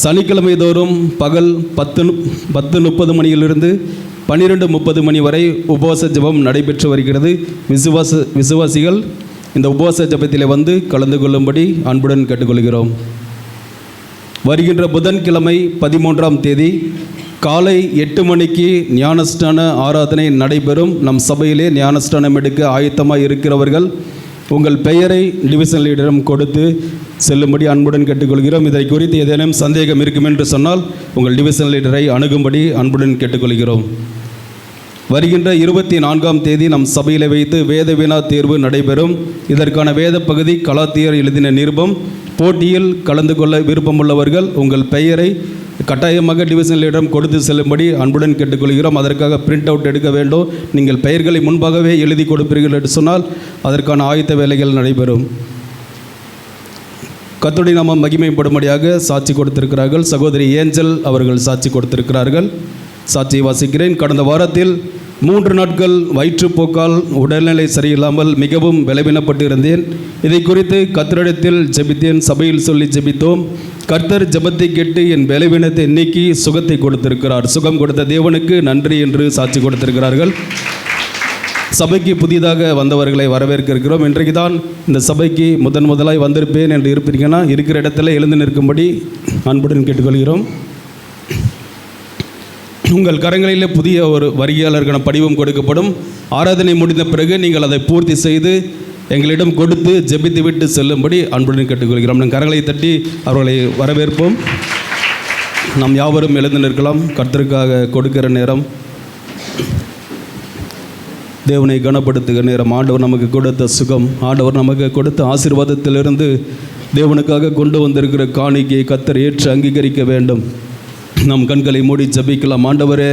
சனிக்கிழமை தோறும் பகல் 10:30 மணியிலிருந்து 12:30 மணி வரை உபவாச ஜெபம் நடைபெற்று வருகிறது. விசுவாசிகள் இந்த உபவாச ஜெபத்திலே வந்து கலந்து கொள்ளும்படி அன்புடன் கேட்டுக்கொள்கிறோம். வருகின்ற புதன்கிழமை 13ஆம் தேதி காலை 8 மணிக்கு ஞானஸ்நான ஆராதனை நடைபெறும். நம் சபையிலே ஞானஸ்நானம் எடுக்க ஆயத்தமாக இருக்கிறவர்கள் உங்கள் பெயரை டிவிஷன் லீடரிடம் கொடுத்து செல்லும்படி அன்புடன் கேட்டுக்கொள்கிறோம். இதை குறித்து ஏதேனும் சந்தேகம் இருக்கும் என்று சொன்னால் உங்கள் டிவிஷன் லீடரை அணுகும்படி அன்புடன் கேட்டுக்கொள்கிறோம். வருகின்ற 24ஆம் தேதி நம் சபையில் வைத்து வேத வினா தேர்வு நடைபெறும். இதற்கான வேத பகுதி கலாத்தியர் எழுதின நிருபம். போட்டியில் கலந்து கொள்ள விருப்பமுள்ளவர்கள் உங்கள் பெயரை கட்டாயமாக டிவிஷன் லீடரிடம் கொடுத்து செல்லும்படி அன்புடன் கேட்டுக்கொள்கிறோம். அதற்காக பிரிண்ட் அவுட் எடுக்க வேண்டும். நீங்கள் பெயர்களை முன்பாகவே எழுதி கொடுப்பீர்கள் என்று சொன்னால் அதற்கான ஆயத்த வேலைகள் நடைபெறும். கர்த்தருடைய நாமம் மகிமைப்படும்படியாக சாட்சி கொடுத்திருக்கிறார்கள். சகோதரி ஏஞ்சல் அவர்கள் சாட்சி கொடுத்திருக்கிறார்கள். சாட்சியை வாசிக்கிறேன். கடந்த வாரத்தில் 3 நாட்கள் வயிற்றுப்போக்கால் உடல்நிலை சரியில்லாமல் மிகவும் பலவீனப்பட்டு இருந்தேன். இதை குறித்து கர்த்தரிடத்தில் ஜெபித்தேன். சபையில் சொல்லி ஜெபித்தோம். கர்த்தர் ஜெபத்தை கேட்டு என் பலவீனத்தை நீக்கி சுகத்தை கொடுத்திருக்கிறார். சுகம் கொடுத்த தேவனுக்கு நன்றி என்று சாட்சி கொடுத்திருக்கிறார்கள். சபைக்கு புதிதாக வந்தவர்களை வரவேற்க இருக்கிறோம். இன்றைக்கு தான் இந்த சபைக்கு முதலாய் வந்திருப்பேன் என்று இருப்பீங்கன்னா இருக்கிற இடத்துல எழுந்து நிற்கும்படி அன்புடன் கேட்டுக்கொள்கிறோம். உங்கள் கரங்களிலே புதிய ஒரு வரியாளருக்கான படிவம் கொடுக்கப்படும். ஆராதனை முடிந்த பிறகு நீங்கள் அதை பூர்த்தி செய்து எங்களிடம் கொடுத்து ஜெபித்து விட்டு செல்லும்படி அன்புடன் கேட்டுக்கொள்கிறோம். நம் கரங்களை தட்டி அவர்களை வரவேற்போம். நாம் யாவரும் எழுந்து நிற்கலாம். கர்த்தருக்காக கொடுக்கிற நேரம், தேவனை கனப்படுத்துகிற நேரம். ஆண்டவர் நமக்கு கொடுத்த சுகம், ஆண்டவர் நமக்கு கொடுத்த ஆசீர்வாதத்திலிருந்து தேவனுக்காக கொண்டு வந்திருக்கிற காணிக்கையை கர்த்தர் ஏற்று அங்கீகரிக்க வேண்டும். நம் கண்களை மூடி ஜெபிக்கலாம். ஆண்டவரே,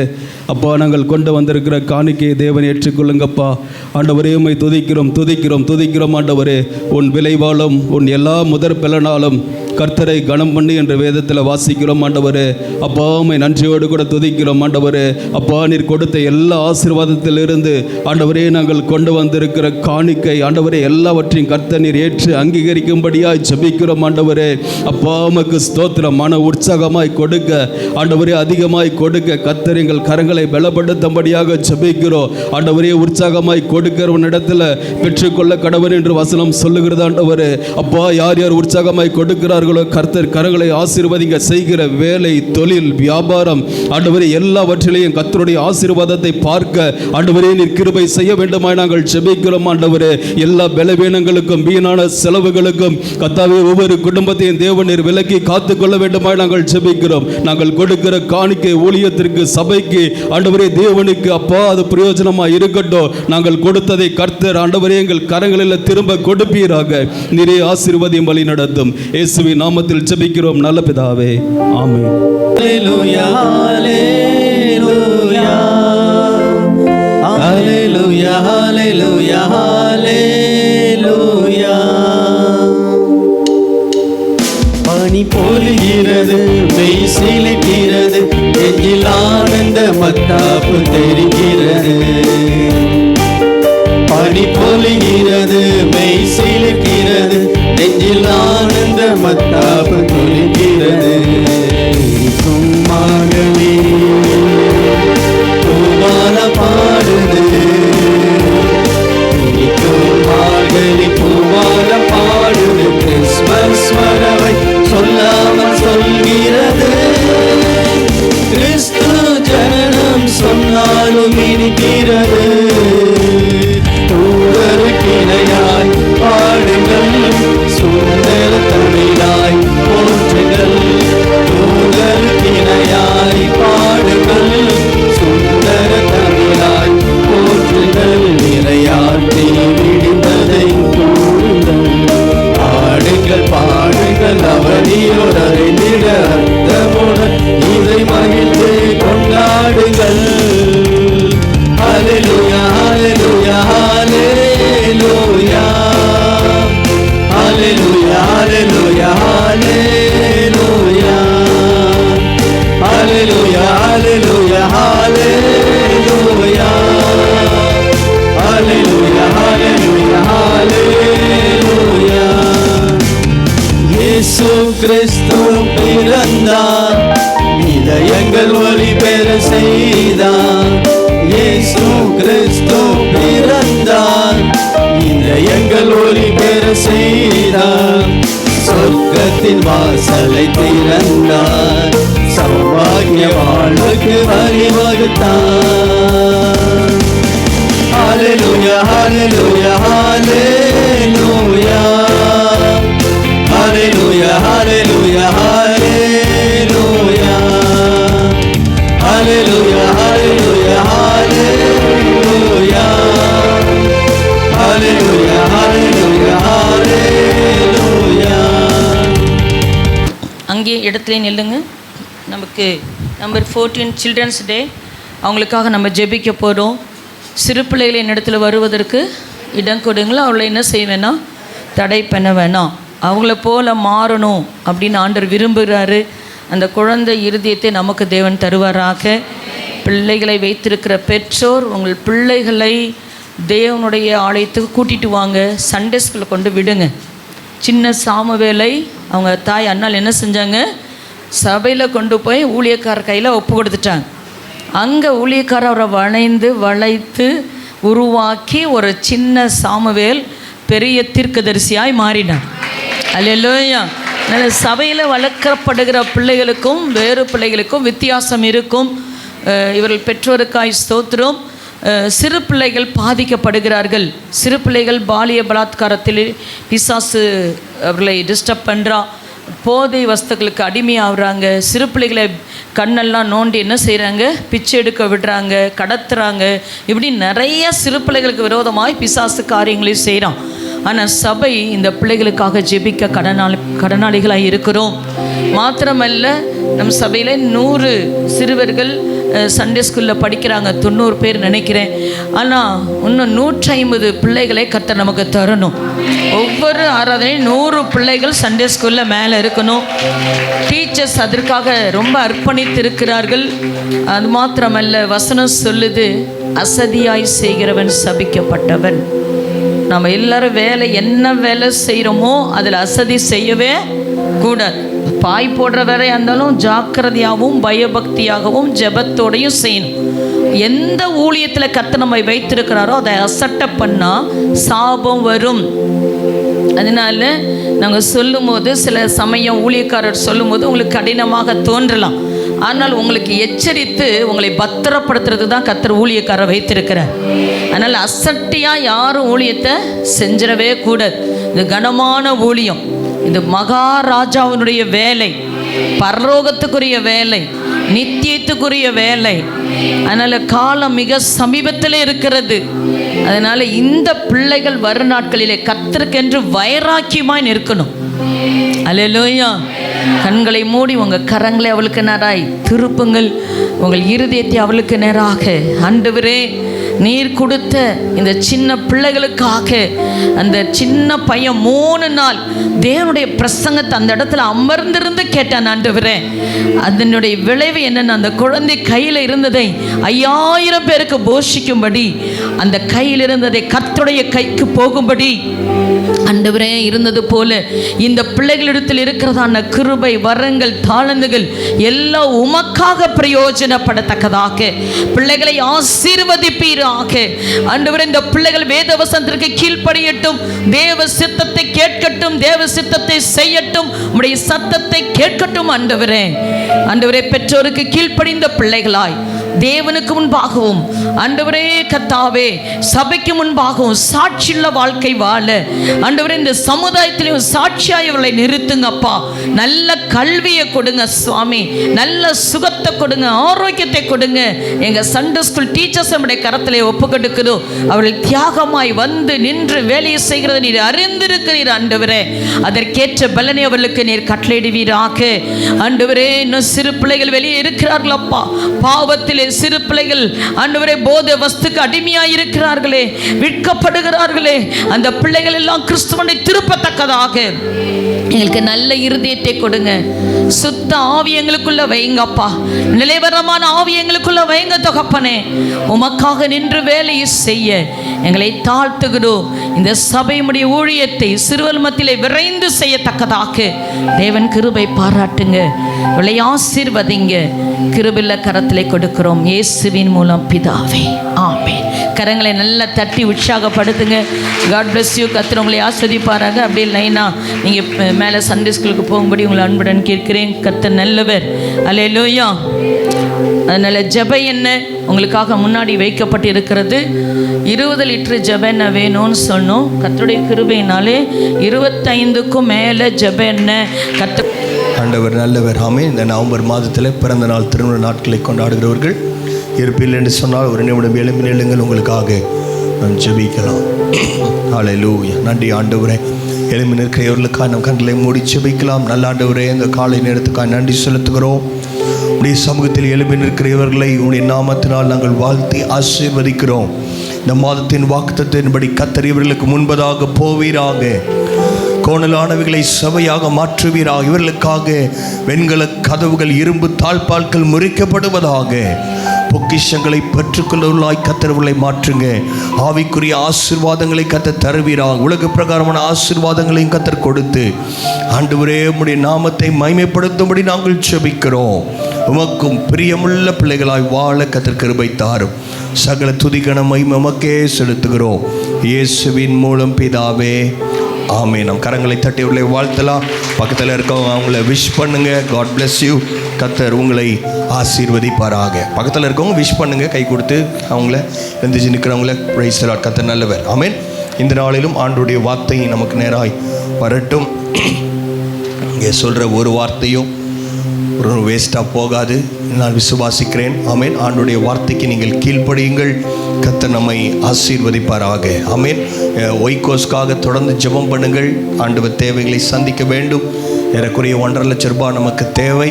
அப்பா, நாங்கள் கொண்டு வந்திருக்கிற காணிக்கையை தேவன் ஏற்றுக்கொள்ளுங்கப்பா. ஆண்டவரே, உம்மை துதிக்கிறோம் துதிக்கிறோம் துதிக்கிறோம். ஆண்டவரே, உன் விளைவாலும் உன் எல்லா முதற் பலனாலும் கர்த்தரை கனம் பண்ணி என்ற வேதத்தில் வாசிக்கிறோம். ஆண்டவரே, அப்பா, உம்மை நன்றியோடு கூட துதிக்கிறோம். ஆண்டவரே, அப்பா, நீர் கொடுத்த எல்லா ஆசீர்வாதத்திலிருந்து ஆண்டவரே நாங்கள் கொண்டு வந்திருக்கிற காணிக்கை ஆண்டவரே எல்லாவற்றையும் கர்த்தர் நீர் ஏற்று அங்கீகரிக்கும்படியாய் ஜெபிக்கிறோம். ஆண்டவரே, அப்பா, உமக்கு ஸ்தோத்திரம். மன உற்சாகமாய் கொடுக்க ஆண்டவரே, அதிகமாய் கொடுக்க கர்த்தர் எங்கள் கரங்களை பலப்படுத்தும்படியாக ஜெபிக்கிறோம். ஆண்டவரே, உற்சாகமாய் கொடுக்கிறவனிடத்தில் பெற்றுக்கொள்ள கடவன் என்று வசனம் சொல்லுகிறது. ஆண்டவரே, அப்பா, யார் யார் உற்சாகமாய் கொடுக்கிறார்களோ கர்த்தர் கரங்களை ஆசீர்வதிங்க. செய்கிற வேலை, தொழில், வியாபாரம் ஆண்டவரே எல்லாவற்றிலையும் கர்த்தருடைய ஆசீர்வாதத்தை பார்க்க ஆண்டவரே நீர் கிருபை செய்ய வேண்டுமாய் நாங்கள் ஜெபிக்கிறோம். ஆண்டவரே, எல்லா பலவீனங்களுக்கும் வீணான செலவுகளுக்கும் கர்த்தாவே ஒவ்வொரு குடும்பத்தையும் தேவன் நீர் விலக்கி காத்துக்கொள்ள வேண்டுமாய் நாங்கள் ஜெபிக்கிறோம். நாங்கள் கொடுக்கிற காணிக்கை ஊழியத்திற்கு, சபைக்கு ஆண்டவரே தேவனுக்கு அப்பா அது பிரயோஜனமாக இருக்கட்டும். நாங்கள் கொடுத்ததை கர்த்தர் ஆண்டவரே எங்கள் கரங்களில் திரும்ப கொடுப்பீராக. நீரே ஆசீர்வதியும் வழி நடத்தும். இயேசுவின் நாமத்தில் ஜெபிக்கிறோம் நல்ல பிதாவே, ஆமென். ஹல்லேலூயா ஹல்லேலூயா ஹல்லேலூயா ஹல்லேலூயா. பனி பொழிகிறது, மெய் சிலிர்க்கிறது, நெஞ்சில் ஆனந்த மத்தாப்பு தெரிகிறது. பனி பொழிகிறது, மெய் சிலிர்க்கிறது, நெஞ்சில் ஆனந்த மத்தாப்பு தெரிகிறது. சும்மாகவே பூவால பாடுது, மார்கழி பூவால பாடுது. கிறிஸ்மஸ் வரவை சொல்லாமல் சொல்கிறது, கிறிஸ்து ஜனனம் சொன்னாலும் இனிக்கிறது. தூதருக்கிணையாய் பாடுங்கள், சுந்தர தமிழாய் போற்றுங்கள். தூதருக்கிணையாய் பாடுங்கள், சுந்தர தமிழாய் போற்றுங்கள். நிறையாற்றி விடிந்ததை கூறுங்கள், பாடுங்கள் பாடுங்கள் அவனியோர் அறிந்திட அர்த்தமுடன் இதை மகிழ்ந்து கொண்டாடுங்கள். ஹல்லேலூயா ஹல்லேலூயா ஹல்லேலூயா ஹல்லேலூயா ஹல்லேலூயா ஹல்லேலூயா ஹல்லேலூயா ஹல்லேலூயா ஹல்லேலூயா ஹல்லேலூயா ஹல்லேலூயா ஹல்லேலூயா. இயேசு கிறிஸ்து பிறந்தார், இதயங்கள் ஒளி பெற செய்தார். இயேசு கிறிஸ்து பிறந்தார், இதயங்கள் ஒளி பெற செய்தார். சொர்க்கத்தின் வாசலை திறந்தார், சௌபாகிய வாழ்வுக்கு வழிவகுத்தார். ஹல்லேலூயா ஹல்லேலூயா ஹல்லேலூயா ஹல்லேலூயா ஹல்லேலூயா ஹல்லேலூயா ஹல்லேலூயா ஹல்லேலூயா ஹல்லேலூயா ஹல்லேலூயா ஹல்லேலூயா ஹல்லேலூயா. அங்கே இடத்துல நில்லுங்க. நமக்கு நம்பர் 14 சில்ட்ரன்ஸ் டே, அவங்களுக்காக நம்ம ஜெபிக்க போகிறோம். சிறு பிள்ளைகளை என்னிடத்துல வருவதற்கு இடம் கொடுங்களா. அவளை என்ன செய்ய வேணாம், தடை பண்ண வேணாம். அவங்கள போல மாறணும் அப்படின்னு ஆண்டவர் விரும்புகிறாரு. அந்த குழந்தை இருதயத்தை நமக்கு தேவன் தருவாராக. பிள்ளைகளை வைத்திருக்கிற பெற்றோர் உங்கள் பிள்ளைகளை தேவனுடைய ஆலயத்துக்கு கூட்டிகிட்டு வாங்க. சண்டே ஸ்கூலில் கொண்டு விடுங்க. சின்ன சாமுவேலை அவங்க தாய் அண்ணால் என்ன செஞ்சாங்க, சபையில் கொண்டு போய் ஊழியக்கார கையில் ஒப்பு கொடுத்துட்டாங்க. அங்கே ஊழியக்காரர் அவரை வளைத்து உருவாக்கி ஒரு சின்ன சாமுவேல் பெரிய தீர்க்கதரிசியாய் மாறினார். அல்லேலூயா. சபையில் வளர்க்கப்படுகிற பிள்ளைகளுக்கும் வேறு பிள்ளைகளுக்கும் வித்தியாசம் இருக்கும். இவர்கள் பெற்றோருக்காய் ஸ்தோத்திரம். சிறு பிள்ளைகள் பாதிக்கப்படுகிறார்கள். சிறு பிள்ளைகள் பாலிய பலாத்காரத்தில் பிசாசு அவர்களை டிஸ்டர்ப் பண்ணுறான். போதை வஸ்துக்களுக்கு அடிமையாகிறாங்க. சிறு பிள்ளைகளை கண்ணெல்லாம் நோண்டி என்ன செய்கிறாங்க, பிச்சை எடுக்க விடுறாங்க, கடத்துறாங்க. இப்படி நிறைய சிறு பிள்ளைகளுக்கு விரோதமாய் பிசாசு காரியங்களையும் செய்கிறான். ஆனால் சபை இந்த பிள்ளைகளுக்காக ஜெபிக்க கடனாளிகளாக இருக்கிறோம். மாத்திரமல்ல, நம் சபையில் 100 சிறுவர்கள் சண்டே ஸ்கூலில் படிக்கிறாங்க. 90 பேர் நினைக்கிறேன். ஆனால் இன்னும் 150 பிள்ளைகளை கர்த்தர் நமக்கு தரணும். ஒவ்வொரு ஆராதனையும் 100 பிள்ளைகள் சண்டே ஸ்கூலில் மேலே இருக்கணும். டீச்சர்ஸ் அதற்காக ரொம்ப அர்ப்பணித்திருக்கிறார்கள். அது மாத்திரமல்ல, வசனம் சொல்லுது, அசதியாய் செய்கிறவன் சபிக்கப்பட்டவன். நம்ம எல்லாரும் என்ன வேலை செய்கிறோமோ அதில் அசதி செய்யவே கூடாது. பாய் போடுற வேலையாக இருந்தாலும் ஜாக்கிரதையாகவும் பயபக்தியாகவும் ஜெபத்தோடையும் செய்யணும். எந்த ஊழியத்தில் கர்த்தர் நம்மை வைத்திருக்கிறாரோ அதை அசட்டை பண்ணால் சாபம் வரும். அதனால நாங்கள் சொல்லும்போது, சில சமயம் ஊழியக்காரர் சொல்லும்போது உங்களுக்கு கடினமாக தோன்றலாம். ஆனால் உங்களுக்கு எச்சரித்து உங்களை பத்திரப்படுத்துறது தான் கர்த்தர் ஊழியக்காரர் வைத்திருக்கிறார். அதனால் அசட்டியாக யாரும் ஊழியத்தை செஞ்சிடவே கூடாது. இது கனமான ஊழியம். இது மகாராஜாவினுடைய வேலை, பரலோகத்துக்குரிய வேலை, நித்தியத்துக்குரிய வேலை. அதனால் காலம் மிக சமீபத்தில் இருக்கிறது. அதனால் இந்த பிள்ளைகள் வரும் நாட்களிலே கர்த்தருக்கென்று வைராக்கியமாய் நிற்கணும். அல்லேலூயா. கண்களை மூடி உங்கள் கரங்களை அவளுக்கு நேராய் திருப்புங்கள். உங்கள் இருதயத்தை அவளுக்கு நேராக, ஆண்டவரே நீர் கொடுத்த இந்த சின்ன பிள்ளைகளுக்காக, அந்த சின்ன பையன் 3 நாள் தேவனுடைய பிரசங்கத்தை அந்த இடத்துல அமர்ந்திருந்து கேட்டான். ஆண்டவரே, அதனுடைய விளைவு என்னென்ன, அந்த குழந்தை கையில் இருந்ததை 5000 பேருக்கு போஷிக்கும்படி, அந்த கையில் இருந்ததை கர்த்தருடைய கைக்கு போகும்படி ஆண்டவரே இருந்தது போல இந்த பிள்ளைகளிடத்தில் இருக்கிறதான கிருபை, வரங்கள், தாளந்துகள் எல்லாம் உமக்காக பிரயோஜனப்படத்தக்கதாக பிள்ளைகளை ஆசீர்வதிப்பீராக. ஆண்டவரே, இந்த பிள்ளைகள் வேத வசனத்திற்கு கீழ்ப்படியட்டும், தேவ சித்தத்தை கேட்கட்டும், தேவ சித்தத்தை செய்யட்டும், உம்முடைய சத்தத்தை கேட்கட்டும். ஆண்டவரே, ஆண்டவரே பெற்றோருக்கு கீழ்ப்படிந்த பிள்ளைகளாய் தேவனுக்கு முன்பாகவும், ஆண்டவரே கர்த்தாவே சபைக்கு முன்பாகவும் சாட்சியுள்ள வாழ்க்கை வாழ, ஆண்டவரே இந்த சமுதாயத்திலும் சாட்சியாய் அவர்களை நிறுத்துங்கப்பா. நல்ல கல்வியை கொடுங்க சுவாமி, நல்ல சுகத்தை கொடுங்க, ஆரோக்கியத்தை கொடுங்க. எங்கள் சண்டே ஸ்கூல் டீச்சர்ஸ் நம்முடைய கரத்திலே ஒப்புக்கொடுக்கிறோம். அவர்கள் தியாகமாய் வந்து நின்று வேலையை செய்கிறத நீர் அறிந்திருக்கிறீர். ஆண்டவரே, அதற்கேற்ற பலனை அவர்களுக்கு நீர் கட்டளையிடுவீராக. ஆண்டவரே, இன்னும் சிறு பிள்ளைகள் வெளியே இருக்கிறார்கள் அப்பா, பாவத்திலே சிறு பிள்ளைகள் ஆண்டவரே போதை வஸ்துக்கு அடிமையாக இருக்கிறார்களே, விற்கப்படுகிறார்களே. அந்த பிள்ளைகள் எல்லாம் கிறிஸ்துவனை திருப்பத்தக்கதாக எங்களுக்கு நல்ல இருதயத்தை கொடுங்க. சுத்த ஆவி எங்களுக்குள்ள வைங்கப்பா, நிலைவரமான ஆவி எங்களுக்குள்ள வைங்க தகப்பனே. உமக்காக நின்று வேலையை செய்ய எங்களை தாழ்த்துகிறோம். இந்த சபையுடைய ஊழியத்தை சிறுவர் மத்தியிலே விரைந்து செய்யத்தக்கதாக தேவன் கிருபை பாராட்டுங்க, இவளை ஆசீர்வதிங்க. கிருபையுள்ள கரத்திலே கொடுக்கிறோம் இயேசுவின் மூலம் பிதாவே, ஆமென். கரங்களை நல்லா தட்டி உற்சாகப்படுத்துங்க. God bless you. கர்த்தர் உங்களை ஆஸ்வதிப்பாராக. அப்படியே லைனாக நீங்கள் மேலே சண்டே ஸ்கூலுக்கு போகும்படி உங்களை அன்புடன் கேட்கிறேன். கர்த்தர் நல்லவர். அல்லேலூயா. அதனால் ஜெப எண்ணெய் உங்களுக்காக முன்னாடி வைக்கப்பட்டு இருக்கிறது. 20 லிட்டர் ஜெப எண்ணெய் வேணும்னு சொன்னோம். கர்த்தருடைய கிருபையினாலே 25க்கும் மேலே ஜெப எண்ணெய் கர்த்தர். ஆண்டவர் நல்லவர். ஆமென். இந்த நவம்பர் மாதத்தில் பிறந்த நாள் திருமண நாட்களை கொண்டாடுகிறவர்கள் இருப்பில் என்று சொன்னால் ஒரு நிமிடம் எழும்பி நில்லுங்கள், உங்களுக்காக நாம் ஜெபிக்கலாம். ஹல்லேலூயா. நன்றி ஆண்டவரே. எழும்பி நிற்கிறவர்களுக்காக நம் கண்களை மூடி ஜெபிக்கலாம். நல்ல ஆண்டவரே, இந்த காலை நேரத்துக்காக நன்றி செலுத்துகிறோம். உடைய சமூகத்தில் எழும்பி நிற்கிறவர்களை உடைய நாமத்தினால் நாங்கள் வாழ்த்தி ஆசீர்வதிக்கிறோம். இந்த மாதத்தின் வாக்குத்தத்தின்படி கர்த்தர் இவர்களுக்கு முன்பதாக போவீராக. கோணலானவைகளை சபையாக மாற்றுவீராக. இவர்களுக்காக வெண்கல கதவுகள், இரும்பு தாழ்பால்கள் முறிக்கப்படுவதாக. பொக்கிஷங்களை பெற்றுக்கொள்ளவர்களாய் கர்த்தர்களை மாற்றுங்க. ஆவிக்குரிய ஆசீர்வாதங்களை கர்த்தர் தருவீராக. உலக பிரகாரமான ஆசீர்வாதங்களையும் கர்த்தர் கொடுத்து ஆண்டவரே உம்முடைய நாமத்தை மகிமைப்படுத்தும்படி நாங்கள் ஜெபிக்கிறோம். உமக்கும் பிரியமுள்ள பிள்ளைகளாய் வாழ கர்த்தர் கிருபை தாரும். சகல துதிகன மகிமை உமக்கே செலுத்துகிறோம் இயேசுவின் மூலம் பிதாவே, ஆமென். நம் கரங்களை தட்டி உள்ள வாழ்த்தலாம். பக்கத்தில் இருக்கவங்க அவங்கள விஷ் பண்ணுங்க. God bless you. கர்த்தர் உங்களை ஆசீர்வதிப்பாராக. பக்கத்தில் இருக்கவங்க விஷ் பண்ணுங்க, கை கொடுத்து அவங்கள எந்திரிச்சு நிற்கிறவங்கள பிரைஸ் தி லார்ட், கர்த்தர் நல்லவர். ஆமென். இந்த நாளிலும் ஆண்டவருடைய வார்த்தை நமக்கு நேராய் வரட்டும். இங்கே சொல்கிற ஒரு வார்த்தையும் ஒரு வேஸ்ட்டாக போகாது, நான் விசுவாசிக்கிறேன். ஆமென். ஆண்டவருடைய வார்த்தைக்கு நீங்கள் கீழ்ப்படியுங்கள், கர்த்தர் நம்மை ஆசீர்வதிப்பாராக. ஆமென். ஒய்கோஸ்க்காக தொடர்ந்து ஜெபம் பண்ணுங்கள். ஆண்டவர் தேவைகளை சந்திக்க வேண்டும். ஏறக்குறைய 1.5 லட்சம் ரூபாய் நமக்கு தேவை.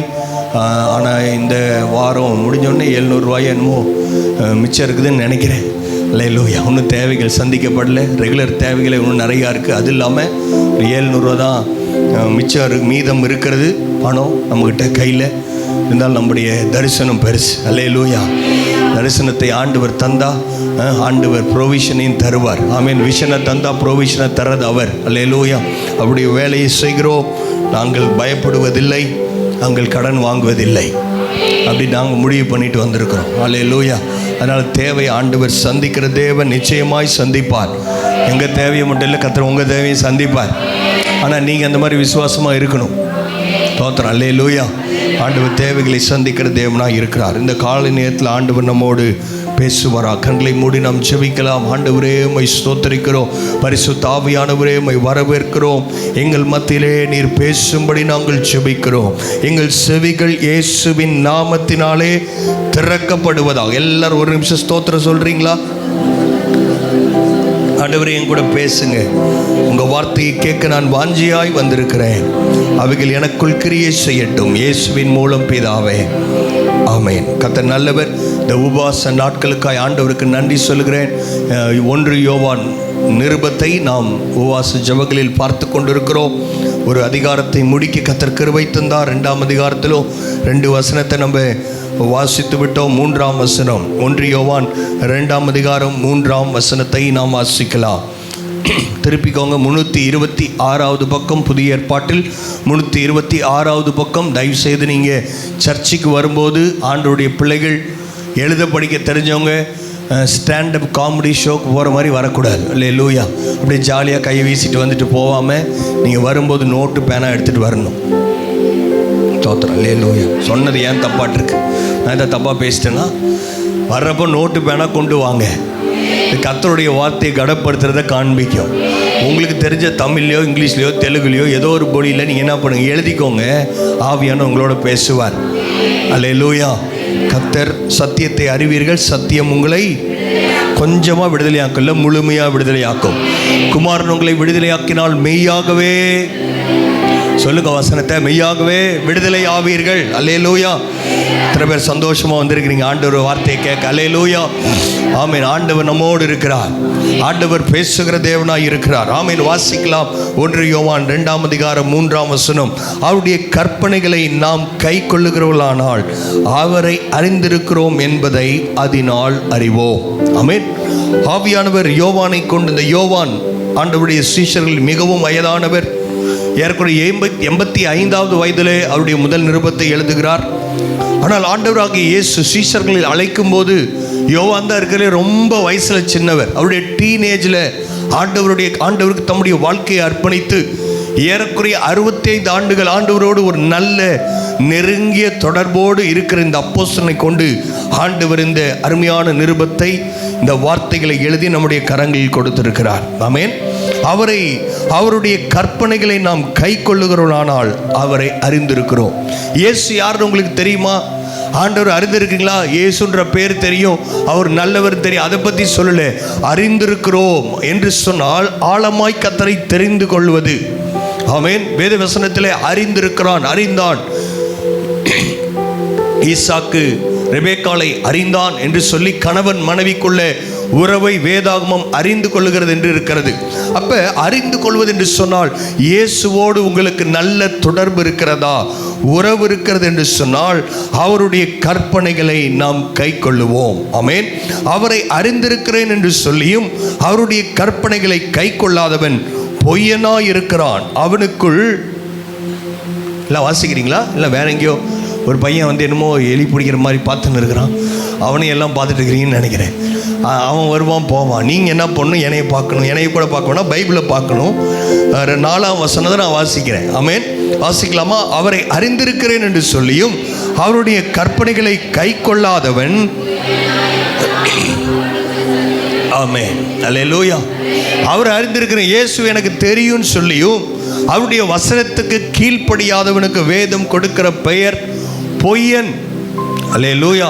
ஆனால் இந்த வாரம் முடிஞ்சோடனே 700 ரூபாய் என்னமோ மிச்சம் இருக்குதுன்னு நினைக்கிறேன். அல்லேலூயா. இன்னும் தேவைகள் சந்திக்கப்படலை. ரெகுலர் தேவைகள் இன்னும் நிறையா இருக்குது. அது இல்லாமல் 700 ரூபா தான் மீதம் இருக்கிறது. பணம் நம்மக்கிட்ட கையில் இருந்தால் நம்முடைய தரிசனம் பெருசு. அல்லேலூயா. தரிசனத்தை ஆண்டவர் தந்தா ஆண்டவர் ப்ரொவிஷனையும் தருவார். ஆமீன். விஷனை தந்தா ப்ரொவிஷனை தர்றது அவர். அல்லேலூயா. அவருடைய வேலையை செய்கிறோம். நாங்கள் பயப்படுவதில்லை, நாங்கள் கடன் வாங்குவதில்லை. அப்படி நாங்கள் முடிவு பண்ணிட்டு வந்திருக்கிறோம். அல்லேலூயா. அதனால் தேவை ஆண்டவர் சந்திக்கிற தேவன் நிச்சயமாய் சந்திப்பார். எங்கள் தேவையை மட்டும் இல்லை, கர்த்தர் உங்கள் தேவையை சந்திப்பார். ஆனால் நீங்கள் அந்த மாதிரி விசுவாசமாக இருக்கணும். தோத்திரம். அல்லேலூயா. ஆண்டவர் தேவைகளை சந்திக்கிற தேவனாக இருக்கிறார். இந்த காலை நேரத்தில் ஆண்டவர் நம்மோடு பேசுவாரா. கண்களை மூடி நாம் ஜெபிக்கலாம். ஆண்டவரே உம்மை ஸ்தோத்திரிக்கிறோம். பரிசுத்த ஆவியானவரே உம்மை வரவேற்கிறோம். எங்கள் மத்தியிலே நீர் பேசும்படி நாங்கள் ஜெபிக்கிறோம். எங்கள் செவிகள் இயேசுவின் நாமத்தினாலே திறக்கப்படுவதாக. எல்லாரும் ஒரு நிமிஷம் ஸ்தோத்திரம் சொல்றீங்களா? ஆண்டவரே என் கூட பேசுங்க. உங்கள் வார்த்தையை கேட்க நான் வாஞ்சியாய் வந்திருக்கிறேன். அவைகள் எனக்குள் கிரியை செய்யட்டும். இயேசுவின் மூலம் பிதாவே, ஆமென். கர்த்தர் நல்லவர். இந்த உபவாச நாட்களுக்காய் ஆண்டவருக்கு நன்றி சொல்கிறேன். 1 யோவான் நிருபத்தை நாம் உபவாச ஜெபங்களில் பார்த்து கொண்டிருக்கிறோம். ஒரு அதிகாரத்தை முடிக்க கர்த்தர் கிருபை தந்தார். 2ஆம் அதிகாரத்திலும் 2 வசனத்தை நம்ம வாசித்து விட்டோம். 3ஆம் வசனம், 1 யோவான் 2ஆம் அதிகாரம் 3ஆம் வசனத்தை நாம் வாசிக்கலாம். திருப்பிக்கோங்க. 326வது பக்கம், புதிய ஏற்பாட்டில் 326வது பக்கம். தயவுசெய்து நீங்கள் சர்ச்சுக்கு வரும்போது ஆண்டவருடைய பிள்ளைகள் எழுத படிக்க தெரிஞ்சவங்க ஸ்டாண்டப் காமெடி ஷோக்கு போகிற மாதிரி வரக்கூடாது. அல்லேலூயா. அப்படியே ஜாலியாக கையை வீசிட்டு வந்துட்டு போகாமல் நீங்கள் வரும்போது நோட்டு பேனா எடுத்துகிட்டு வரணும். தோத்திரம். அல்லேலூயா. சொன்னது ஏன் தப்பாட்டிருக்கு? நான் இதை தப்பாக பேசிட்டேன்னா வர்றப்போ நோட்டு பேனா கொண்டு வாங்க. கர்த்தருடைய வார்த்தையை கடப்படுத்துறதை காண்பிக்கும். உங்களுக்கு தெரிஞ்ச தமிழ்லையோ இங்கிலீஷ்லையோ தெலுங்குலையோ ஏதோ ஒரு மொழியில் நீங்கள் என்ன பண்ணுங்க, எழுதிக்கோங்க. ஆவியான உங்களோட பேசுவார். அல்லேலூயா. கர்த்தர் சத்தியத்தை அறிவீர்கள், சத்தியம் உங்களை கொஞ்சமாக விடுதலையாக்கல, முழுமையாக விடுதலையாக்கும். குமாரன் உங்களை விடுதலையாக்கினால் மெய்யாகவே, சொல்லுங்க வசனத்தை, மெய்யாகவே விடுதலை ஆவீர்கள். அல்லேலூயா. எத்தனை பேர் சந்தோஷமாக வந்திருக்கிறீங்க ஆண்டவர் வார்த்தையை கேட்க? அல்லேலூயா. ஆமீன். ஆண்டவர் நம்மோடு இருக்கிறார். ஆண்டவர் பேசுகிற தேவனாய் இருக்கிறார். ஆமீன். வாசிக்கலாம். 1 யோவான் 2ஆம் அதிகாரம் 3ஆம் வசனம். அவருடைய கற்பனைகளை நாம் கை கொள்ளுகிறவர்களானால் அவரை அறிந்திருக்கிறோம் என்பதை அதனால் அறிவோம். ஆமீன். ஆவியானவர் யோவானை கொண்டு, இந்த யோவான் ஆண்டவருடைய சீஷர்கள் மிகவும் வயதானவர். ஏறக்குறைய 85வது வயதிலே அவருடைய முதல் நிருபத்தை எழுதுகிறார். ஆனால் ஆண்டவராகிய இயேசு சீஷர்களில் அழைக்கும் போது யோவான் தான் இருக்கிற ரொம்ப வயசில் சின்னவர். அவருடைய டீனேஜில் ஆண்டவருக்கு தம்முடைய வாழ்க்கையை அர்ப்பணித்து ஏறக்குறைய 65 ஆண்டுகள் ஆண்டவரோடு ஒரு நல்ல நெருங்கிய தொடர்போடு இருக்கிற இந்த அப்போஸ்தலனை கொண்டு ஆண்டவர் இந்த அருமையான நிருபத்தை, இந்த வார்த்தைகளை எழுதி நம்முடைய கரங்களில் கொடுத்திருக்கிறார். ஆமென். அவருடைய கற்பனைகளை நாம் கை கொள்ளுகிறோமானால் அவரை அறிந்திருக்கிறோம். இயேசு யாருன்னு உங்களுக்கு தெரியுமா? ஆண்டவர் அறிந்திருக்கீங்களா? இயேசுன்ற பேர் தெரியும், அவர் நல்லவர் தெரியும், அதை பற்றி சொல்லல. அறிந்திருக்கிறோம் என்று சொன்னால் ஆழமாய் கர்த்தரை தெரிந்து கொள்வது. ஆமென். வேத வசனத்திலே அறிந்திருக்கிறான், அறிந்தான். ஈசாக்கு ரெபேக்காளை அறிந்தான் என்று சொல்லி கணவன் மனைவிக்குள்ள உறவை வேதாகமம் அறிந்து கொள்ளுகிறது என்று இருக்கிறது. அப்ப அறிந்து கொள்வது என்று சொன்னால் இயேசுவோடு உங்களுக்கு நல்ல தொடர்பு இருக்கிறதா, உறவு இருக்கிறது என்று சொன்னால் அவருடைய கற்பனைகளை நாம் கை கொள்ளுவோம். ஆமென். அவரை அறிந்திருக்கிறேன் என்று சொல்லியும் அவருடைய கற்பனைகளை கை கொள்ளாதவன் பொய்யனாய் இருக்கிறான். அவனுக்குள் இல்லை, வாசிக்கிறீங்களா? இல்லை வேற எங்கேயோ ஒரு பையன் வந்து என்னமோ எலி பிடிக்கிற மாதிரி பார்த்துன்னு இருக்கிறான். அவனையும் எல்லாம் பார்த்துட்டு இருக்கிறீங்கன்னு நினைக்கிறேன். அவன் வருவான் போவான். நீங்கள் என்ன பண்ணணும்? என்னையை பார்க்கணும். என்னையை கூட பார்க்கணும்னா பைபிளை பார்க்கணும். 4ஆம் வசனத்தை நான் வாசிக்கிறேன். ஆமென். வாசிக்கலாமா? அவரை அறிந்திருக்கிறேன் என்று சொல்லியும் அவருடைய கற்பனைகளை கை கொள்ளாதவன், ஆமென், அல்லேலூயா. அவர் அறிந்திருக்கிற இயேசு எனக்கு தெரியும்னு சொல்லியும் அவருடைய வசனத்துக்கு கீழ்ப்படியாதவனுக்கு வேதம் கொடுக்கிற பெயர் பொய்யன். அல்லேலூயா.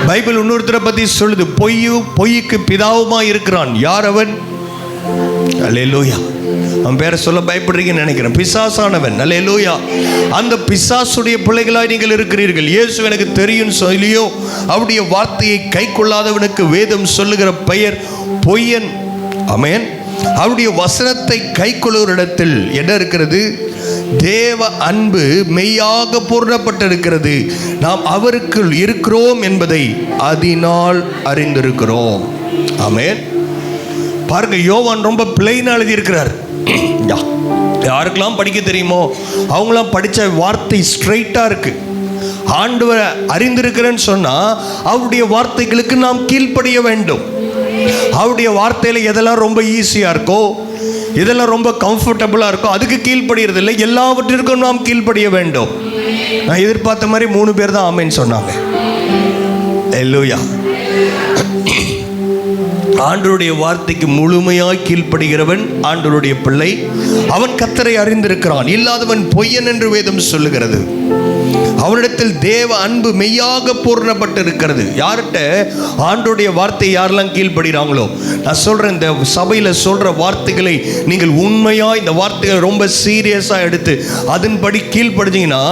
பைபிள் இன்னொருத்தரை பற்றி சொல்லுது, பொய்யுக்கு பிதாவுமா இருக்கிறான். யார் அவன்? அல்லேலூயா. அவன் பேரை சொல்ல பயப்படுறீங்கன்னு நினைக்கிறேன். பிசாசானவன். அல்லேலூயா. அந்த பிசாசுடைய பிள்ளைகளாய் நீங்கள் இருக்கிறீர்கள். இயேசு எனக்கு தெரியும் சொல்லியும் அவருடைய வார்த்தையை கை கொள்ளாதவனுக்கு வேதம் சொல்லுகிற பெயர் பொய்யன். ஆமென். அவருடைய வசனத்தை கை கொள்ளுகிற இடத்தில் என்ன இருக்கிறது? தேவ அன்பு மெய்யாக பூர்ணப்பட்டிருக்கிறது. நாம் அவருக்குள் இருக்கிறோம் என்பதை அதனால் அறிந்திருக்கிறோம். ஆமென். பாருங்க, யோவான் ரொம்ப பிளைனா எழுதி இருக்கிறார். யாருக்கெல்லாம் படிக்க தெரியுமோ அவங்களாம் படித்த வார்த்தை ஸ்ட்ரைட்டா இருக்கு. ஆண்டவரை அறிந்திருக்கிறேன்னு சொன்னா அவருடைய வார்த்தைகளுக்கு நாம் கீழ்ப்படிய வேண்டும். அவருடைய வார்த்தையில் எதெல்லாம் ரொம்ப ஈஸியாக இருக்கோ, இதெல்லாம் ரொம்ப கம்ஃபர்டபுளாக இருக்கோ அதுக்கு கீழ்ப்படுகிறது இல்லை, எல்லாவற்றிற்கும் நாம் கீழ்ப்படிய வேண்டும். நான் எதிர்பார்த்த மாதிரி 3 பேர் தான் ஆமென்னு சொன்னாங்க. அல்லேலூயா. ஆண்டவருடைய வார்த்தைக்கு முழுமையாய் கீழ்ப்படுகிறவன் ஆண்டவருடைய பிள்ளை. அவன் கர்த்தரை அறிந்திருக்கிறான். இல்லாதவன் பொய்யன் என்று வேதம் சொல்லுகிறது. அவரிடத்தில் தேவ அன்பு மெய்யாக பூர்ணப்பட்டிருக்கிறது. யார்கிட்ட? ஆண்டவருடைய வார்த்தை யாரெல்லாம் கீழ்ப்படுகிறாங்களோ. நான் சொல்றேன், இந்த சபையில் சொல்ற வார்த்தைகளை நீங்கள் உண்மையா இந்த வார்த்தைகளை ரொம்ப சீரியஸா எடுத்து அதன்படி கீழ்ப்படுத்தீங்கன்னா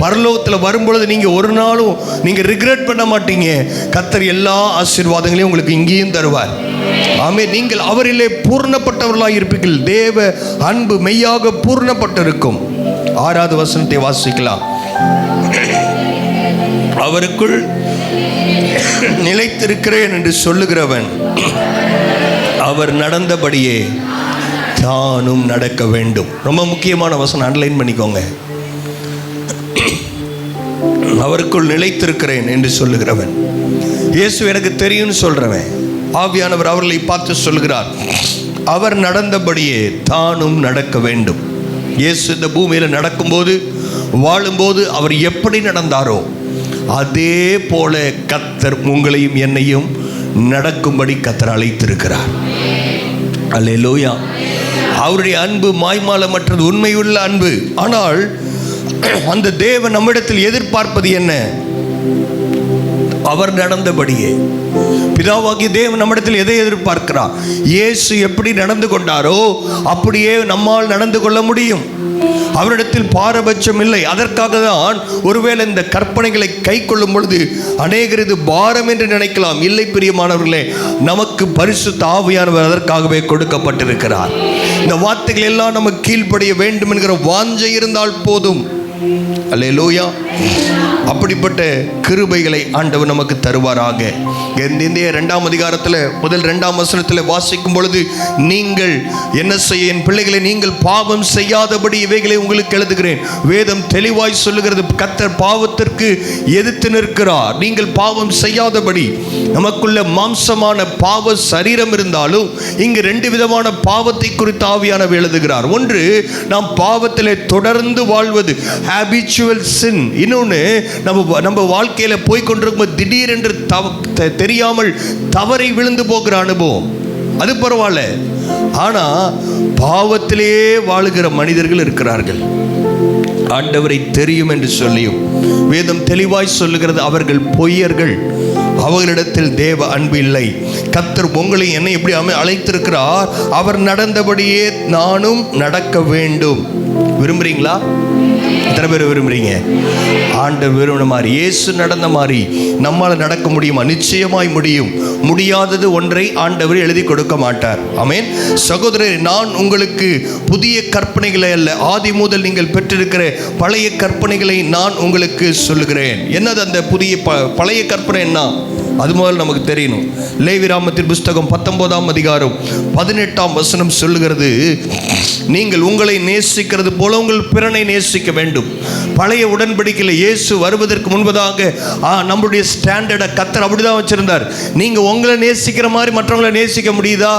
பரலோகத்தில் வரும்பொழுது நீங்க ஒரு நாளும் நீங்க ரிக்ரெட் பண்ண மாட்டீங்க. கர்த்தர் எல்லா ஆசீர்வாதங்களையும் உங்களுக்கு இங்கேயும் தருவார். ஆமே. நீங்கள் அவரிலே பூர்ணப்பட்டவர்களாக இருப்பீர்கள். தேவ அன்பு மெய்யாக பூர்ணப்பட்டிருக்கும். 6வது வசனத்தை வாசிக்கலாம். அவருக்குள் நிலைத்திருக்கிறேன் என்று சொல்லுகிறவன் அவர் நடந்தபடியே தானும் நடக்க வேண்டும். ரொம்ப முக்கியமான வசனம், அண்டர்லைன் பண்ணிக்கோங்க. அவருக்குள் நிலைத்திருக்கிறேன் என்று சொல்லுகிறவன், இயேசு எனக்கு தெரியும்னு சொல்றவன், ஆவியானவர் அவர்களை பார்த்து சொல்கிறார், அவர் நடந்தபடியே தானும் நடக்க வேண்டும். இயேசு இந்த பூமியில் நடக்கும்போது வாழும்போது அவர் எப்படி நடந்தாரோ அதே போல கர்த்தர் உங்களையும் என்னையும் நடக்கும்படி கர்த்தர் அழைத்திருக்கிறார். அல்லேலூயா. அவருடைய அன்பு மாய்மாலமற்றது, உண்மையுள்ள அன்பு. ஆனால் அந்த தேவன் நம்மிடத்தில் எதிர்பார்ப்பது என்ன? அவர் நடந்தபடியே. பிதாவாகிய தேவன் நம்மிடத்தில் எதை எதிர்பார்க்கிறார்? இயேசு எப்படி நடந்து கொண்டாரோ அப்படியே நம்மால் நடந்து கொள்ள முடியும். அவரிடத்தில் பாரபட்சம் இல்லை. அதற்காக தான் ஒருவேளை இந்த கற்பனைகளை கை கொள்ளும் பொழுது அநேகர் இது பாரம் என்று நினைக்கலாம். இல்லை பிரியமானவர்களே, நமக்கு பரிசுத்த ஆவியானவர் அதற்காகவே கொடுக்கப்பட்டிருக்கிறார். இந்த வார்த்தைகள் எல்லாம் நமக்கு கீழ்ப்படிய வேண்டும் என்கிற வாஞ்சை இருந்தால் போதும். அல்லேலூயா. அப்படிப்பட்ட கிருபைகளை ஆண்டவர் நமக்கு தருவாராக. இந்த 2ஆம் அதிகாரத்தில் முதல் 2ஆம் வசனத்தில் வாசிக்கும் பொழுது, நீங்கள் என்ன செய்ய என் பிள்ளைகளை, நீங்கள் பாவம் செய்யாதபடி இவைகளை உங்களுக்கு எழுதுகிறேன். வேதம் தெளிவாய் சொல்லுகிறது, கர்த்தர் பாவத்திற்கு எதிர்த்து நிற்கிறார். நீங்கள் பாவம் செய்யாதபடி. நமக்குள்ள மாம்சமான பாவ சரீரம் இருந்தாலும் இங்கு 2 விதமான பாவத்தை குறித்து ஆவியானவர் எழுதுகிறார். ஒன்று, நாம் பாவத்திலே தொடர்ந்து வாழ்வது, ஹேபிச்சுவல் சின். இன்னொன்று, நம்ம வாழ்க்கையில போய் கொண்டிருக்கும் திடீரென்று தெரியாமல் தவறை விழுந்து போகிற அனுபவம். அது பரவாயில்ல. ஆனா பாவத்திலேயே வாழுகிற மனிதர்கள் இருக்கிறார்கள். ஆண்டவரை தெரியும் என்று சொல்லியும் வேதம் தெளிவாய் சொல்லுகிறது, அவர்கள் பொய்யர்கள். அவர்களிடத்தில் தேவ அன்பு இல்லை. கர்த்தர் உங்களை என்னை எப்படி அழைத்திருக்கிறார்? அவர் நடந்தபடியே நானும் நடக்க வேண்டும். விரும்புறீங்களா? எத்தனை பேர் விரும்புறீங்க? ஆண்டவர் விரும்பின மாதிரி, இயேசு நடந்த மாதிரி நம்மால் நடக்க முடியுமா? நிச்சயமாய் முடியும். முடியாதது ஒன்றை ஆண்டவர் எழுதி கொடுக்க மாட்டார். ஆமென். சகோதரர், நான் உங்களுக்கு புதிய கற்பனைகளை அல்ல, ஆதி முதல் நீங்கள் பெற்றிருக்கிற பழைய கற்பனைகளை நான் உங்களுக்கு சொல்லுகிறேன். என்னது அந்த புதிய பழைய கற்பனை? என்ன அது முதல் நமக்கு தெரியணும். லேவியராகமத்தின் புஸ்தகம் 19ஆம் அதிகாரம் 18ஆம் வசனம் சொல்லுகிறது, நீங்கள் உங்களை நேசிக்கிறது போல உங்கள் பிறனை நேசிக்க வேண்டும். பழைய உடன்படிக்கையில் இயேசு வருவதற்கு முன்பதாக நம்முடைய ஸ்டாண்டர்டை கர்த்தர் அப்படிதான் வச்சிருந்தார். நீங்க உங்களை நேசிக்கிற மாதிரி மற்றவங்களை நேசிக்க முடியுதா?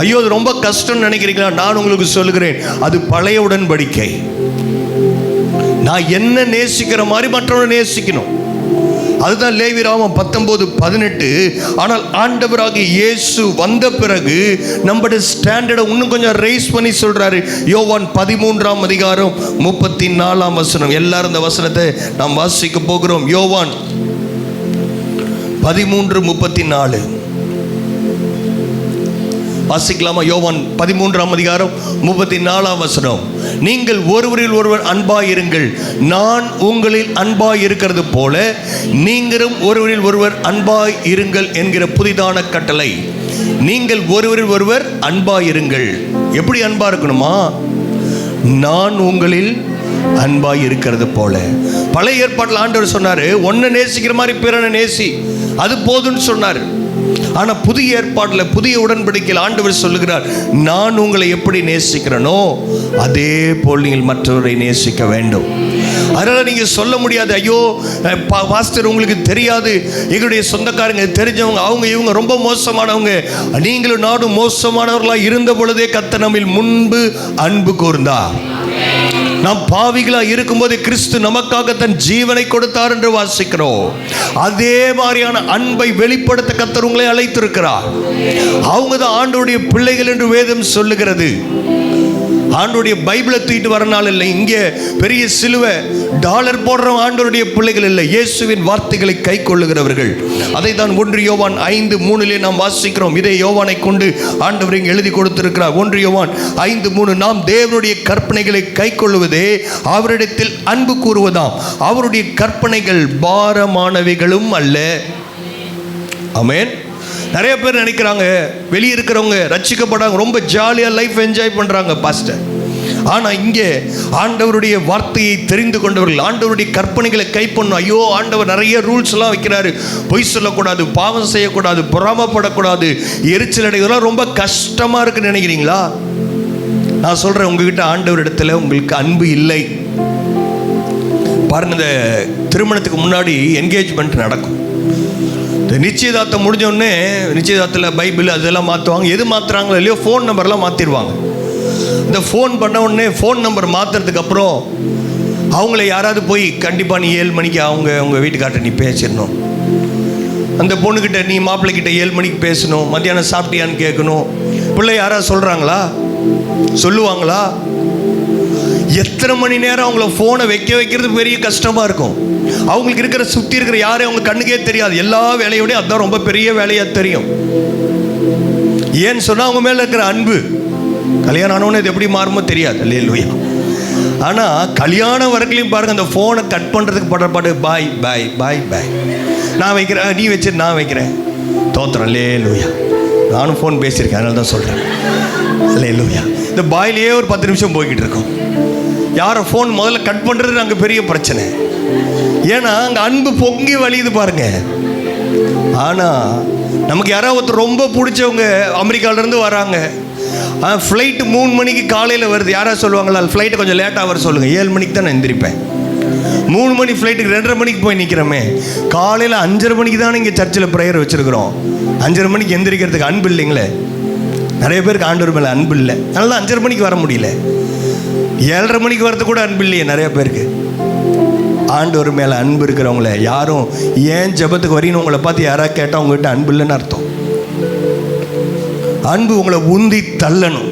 ஐயோ அது ரொம்ப கஷ்டம் நினைக்கிறீங்களா? நான் உங்களுக்கு சொல்லுகிறேன், அது பழைய உடன்படிக்கை. நான் என்ன நேசிக்கிற மாதிரி மற்றவனை நேசிக்கணும். அதுதான் லேவியராகமம் 19:18. ஆனால் ஆண்டவராகிய இயேசு வந்த பிறகு நம்முடைய ஸ்டாண்டர்டை இன்னும் கொஞ்சம் ரைஸ் பண்ணி சொல்றாரு. யோவான் 13:34. எல்லாரும் இந்த வசனத்தை நாம் வாசிக்க போகிறோம். யோவான் 13:34 வாசிக்கலாமா? யோவான் 13:34. நீங்கள் ஒருவரில் ஒருவர் அன்பாயிருங்கள், நான் உங்களில் அன்பாய் இருக்கிறது போல நீங்களும் ஒருவரில் ஒருவர் அன்பாய் இருங்கள் என்கிற புதிதான கட்டளை. நீங்கள் ஒருவரில் ஒருவர் அன்பாயிருங்கள். எப்படி அன்பா இருக்கணுமா? நான் உங்களில் அன்பாய் இருக்கிறது போல. பழைய ஏற்பாட்டில் ஆண்டவர் சொன்னாரு, ஒன்னை நேசிக்கிற மாதிரி பிறனை நேசி, அது போதும்னு சொன்னார். ஆனால் புதிய ஏற்பாட்டில், புதிய உடன்படிக்கையில் ஆண்டவர் சொல்லுகிறார், நான் உங்களை எப்படி நேசிக்கிறேனோ அதே போல் நீங்கள் மற்றவரை நேசிக்க வேண்டும். அதனால் நீங்கள் சொல்ல முடியாது, ஐயோ பாஸ்டர் உங்களுக்கு தெரியாது, எங்களுடைய சொந்தக்காரங்க தெரிஞ்சவங்க அவங்க இவங்க ரொம்ப மோசமானவங்க. நீங்களும் நானும் மோசமானவர்களாக இருந்த பொழுதே கர்த்தர் நம்மில் முன்பு அன்பு கூர்ந்தார். நாம் பாவிகளா இருக்கும்போது கிறிஸ்து நமக்காக தன் ஜீவனை கொடுத்தார் என்று வாசிக்கிறோம். அதே மாதிரியான அன்பை வெளிப்படுத்த கர்த்தர் உங்களை அழைத்திருக்கிறார். அவங்க தான் ஆண்டவருடைய பிள்ளைகள் என்று வேதம் சொல்லுகிறது. ஆண்டவருடைய பைபிளை தூக்கிட்டு வரனால இல்லை, இங்கே பெரிய சிலுவை டாலர் போடுற ஆண்டவருடைய பிள்ளைகள் இல்லை, இயேசுவின் வார்த்தைகளை கை கொள்ளுகிறவர்கள். அதை தான் 1 யோவான் 5:3 நாம் வாசிக்கிறோம். இதே யோவானை கொண்டு ஆண்டவர் இங்கே எழுதி கொடுத்திருக்கிறார். 1 யோவான் 5:3, நாம் தேவனுடைய கற்பனைகளை கை கொள்ளுவதே அவரிடத்தில் அன்பு கூறுவதாம், அவருடைய கற்பனைகள் பாரமானவைகளும் அல்ல. ஆமென். நிறைய பேர் நினைக்கிறாங்க வெளியே இருக்கிறவங்க ரட்சிக்கப்படாங்க, ரொம்ப ஜாலியாக லைஃப் என்ஜாய் பண்ணுறாங்க பாஸ்டர். ஆனால் இங்கே ஆண்டவருடைய வார்த்தையை தெரிந்து கொண்டவர்கள், ஆண்டவருடைய கற்பனைகளை கை பண்ணும். ஐயோ, ஆண்டவர் நிறைய ரூல்ஸ்லாம் வைக்கிறாரு. பொய் சொல்லக்கூடாது, பாவம் செய்யக்கூடாது, பொறாமப்படக்கூடாது, எரிச்சல் அடைவதெல்லாம் ரொம்ப கஷ்டமாக இருக்குன்னு நினைக்கிறீங்களா? நான் சொல்கிறேன், உங்ககிட்ட ஆண்டவர் இடத்துல உங்களுக்கு அன்பு இல்லை. பாருங்க, இந்த திருமணத்துக்கு முன்னாடி என்கேஜ்மெண்ட் நடக்கும். இந்த நிச்சயதார்த்தம் முடிஞ்சோடனே நிச்சயதார்த்தத்தில் பைபிள் அதெல்லாம் மாற்றுவாங்க. எது மாற்றுறாங்களோ இல்லையோ ஃபோன் நம்பர்லாம் மாற்றிடுவாங்க. இந்த ஃபோன் பண்ண உடனே ஃபோன் நம்பர் மாற்றுறதுக்கு அப்புறம் அவங்கள யாராவது போய் கண்டிப்பாக நீ 7 மணிக்கு அவங்க வீட்டுக்கார்ட்ட நீ பேசிடணும். அந்த பொண்ணுக்கிட்ட நீ மாப்பிள்ளைக்கிட்ட 7 மணிக்கு பேசணும். மத்தியானம் சாப்பிட்டியான்னு கேட்கணும். பிள்ளை யாராவது சொல்கிறாங்களா? சொல்லுவாங்களா? எத்தனை மணி நேரம் அவங்கள ஃபோனை வைக்கிறது பெரிய கஷ்டமாக இருக்கும். அவங்களுக்கு இருக்கிற சுற்றி இருக்கிற யாரையும் அவங்க கண்ணுக்கே தெரியாது. எல்லா வேலையோடையும் அதுதான் ரொம்ப பெரிய வேலையாக தெரியும். ஏன்னு சொன்னால் அவங்க மேலே இருக்கிற அன்பு. கல்யாணம் ஆனவொன்னே இது எப்படி மாறுமோ தெரியாது. அல்லேலூயா. ஆனால் கல்யாணம் வரைக்கும் பாருங்கள், அந்த ஃபோனை கட் பண்ணுறதுக்கு படுற பாய் பாய் பாய் பாய், நான் வைக்கிறேன், நீ வச்சு நான் வைக்கிறேன், தோத்துறேன். அல்லேலூயா. நானும் ஃபோன் பேசியிருக்கேன், அதனால தான் சொல்கிறேன். அல்லேலூயா. இந்த பாயிலேயே ஒரு 10 நிமிஷம் போய்கிட்டு இருக்கோம். யாரை ஃபோன் முதல்ல கட் பண்ணுறது அங்கே பெரிய பிரச்சனை. ஏன்னா அங்கே அன்பு பொங்கி வழியுது பாருங்க. ஆனால் நமக்கு யாராவது ஒருத்தர் ரொம்ப பிடிச்சவங்க அமெரிக்காவிலேருந்து வராங்க, ஃப்ளைட்டு 3 மணிக்கு காலையில் வருது. யாராவது சொல்லுவாங்களா ஃப்ளைட்டு கொஞ்சம் லேட்டாக வர சொல்லுங்கள், 7 மணிக்கு தான் நான் எந்திரிப்பேன். 3 மணி ஃப்ளைட்டுக்கு 2:30 மணிக்கு போய் நிற்கிறோமே. காலையில் 5:30 மணிக்கு தான் இங்கே சர்ச்சில் ப்ரேயர் வச்சுருக்குறோம். 5:30 மணிக்கு எந்திரிக்கிறதுக்கு அன்பு இல்லைங்களே. நிறைய பேருக்கு ஆண்டவர் மேலே அன்பு இல்லை, அதனால 5:30 மணிக்கு வர முடியல. 7:30 மணிக்கு வரது கூட அன்பு இல்லையே நிறைய பேருக்கு. ஆண்டவர் மேலே அன்பு இருக்கிறவங்கள யாரும் ஏன் ஜெபத்துக்கு வரீன்னு உங்களை பார்த்து யாராவது கேட்டால் உங்கள்கிட்ட அன்பு இல்லைன்னு அர்த்தம். அன்பு உங்களை உந்தி தள்ளணும்.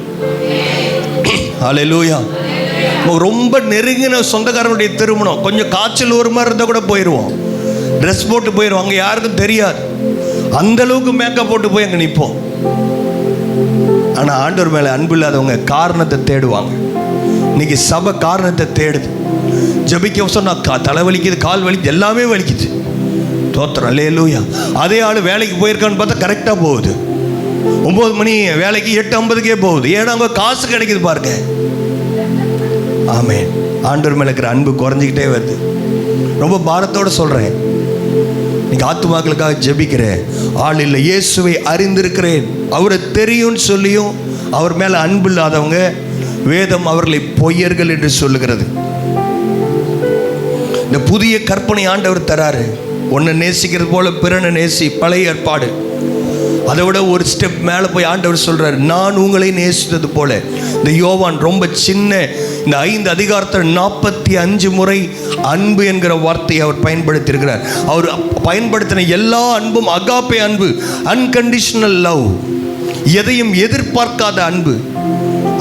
அல்லேலூயா. ரொம்ப நெருங்கின சொந்தக்காரனுடைய திருமணம், கொஞ்சம் காய்ச்சல் ஒரு மாதிரி இருந்தால் கூட போயிடுவோம், ட்ரெஸ் போட்டு போயிடுவோம், அங்கே யாருக்கும் தெரியாது. அந்தளவுக்கு மேக்கப் போட்டு போய் அங்கே நிற்போம். ஆனால் ஆண்டவர் மேலே அன்பு இல்லாதவங்க காரணத்தை தேடுவாங்க. இன்னைக்கு சபை காரணத்தை தேடுது. ஜபிக்க சொன்னால் தலைவலிக்குது, கால் வலிக்குது, எல்லாமே வலிக்குது. தோத்திரம். அல்லேலூயா. அதே ஆள் வேலைக்கு போயிருக்கான்னு பார்த்தா கரெக்டாக போகுது. 9 மணி வேலைக்கு 8:50க்கே போகுது. ஏன்னா அங்கே காசு கிடைக்குது பாருங்க. ஆமென். ஆண்டவர் மேலே இருக்கிற அன்பு குறைஞ்சிக்கிட்டே வருது. ரொம்ப பாரத்தோடு சொல்கிறேன், இன்னைக்கு ஆத்துமாக்களுக்காக ஜெபிக்கிறேன். ஆள் இல்லை, இயேசுவை அறிந்திருக்கிறேன், அவரை தெரியும்னு சொல்லியும் அவர் மேலே அன்பு இல்லாதவங்க வேதம் அவர்களை பொய்யர்கள் என்று சொல்லுகிறது. இந்த புதிய கற்பனை ஆண்டவர் தராரு. ஒன்றை நேசிக்கிறது போல பிறனை நேசி, பழைய ஏற்பாடு. அதை விட ஒரு ஸ்டெப் மேலே போய் ஆண்டவர் சொல்கிறார், நான் உங்களை நேசித்தது போல. இந்த யோவான் ரொம்ப சின்ன இந்த 5 அதிகாரத்தில் 45 முறை அன்பு என்கிற வார்த்தையை அவர் பயன்படுத்தியிருக்கிறார். அவர் பயன்படுத்தின எல்லா அன்பும் அகாப்பே அன்பு, அன்கண்டிஷனல் லவ், எதையும் எதிர்பார்க்காத அன்பு.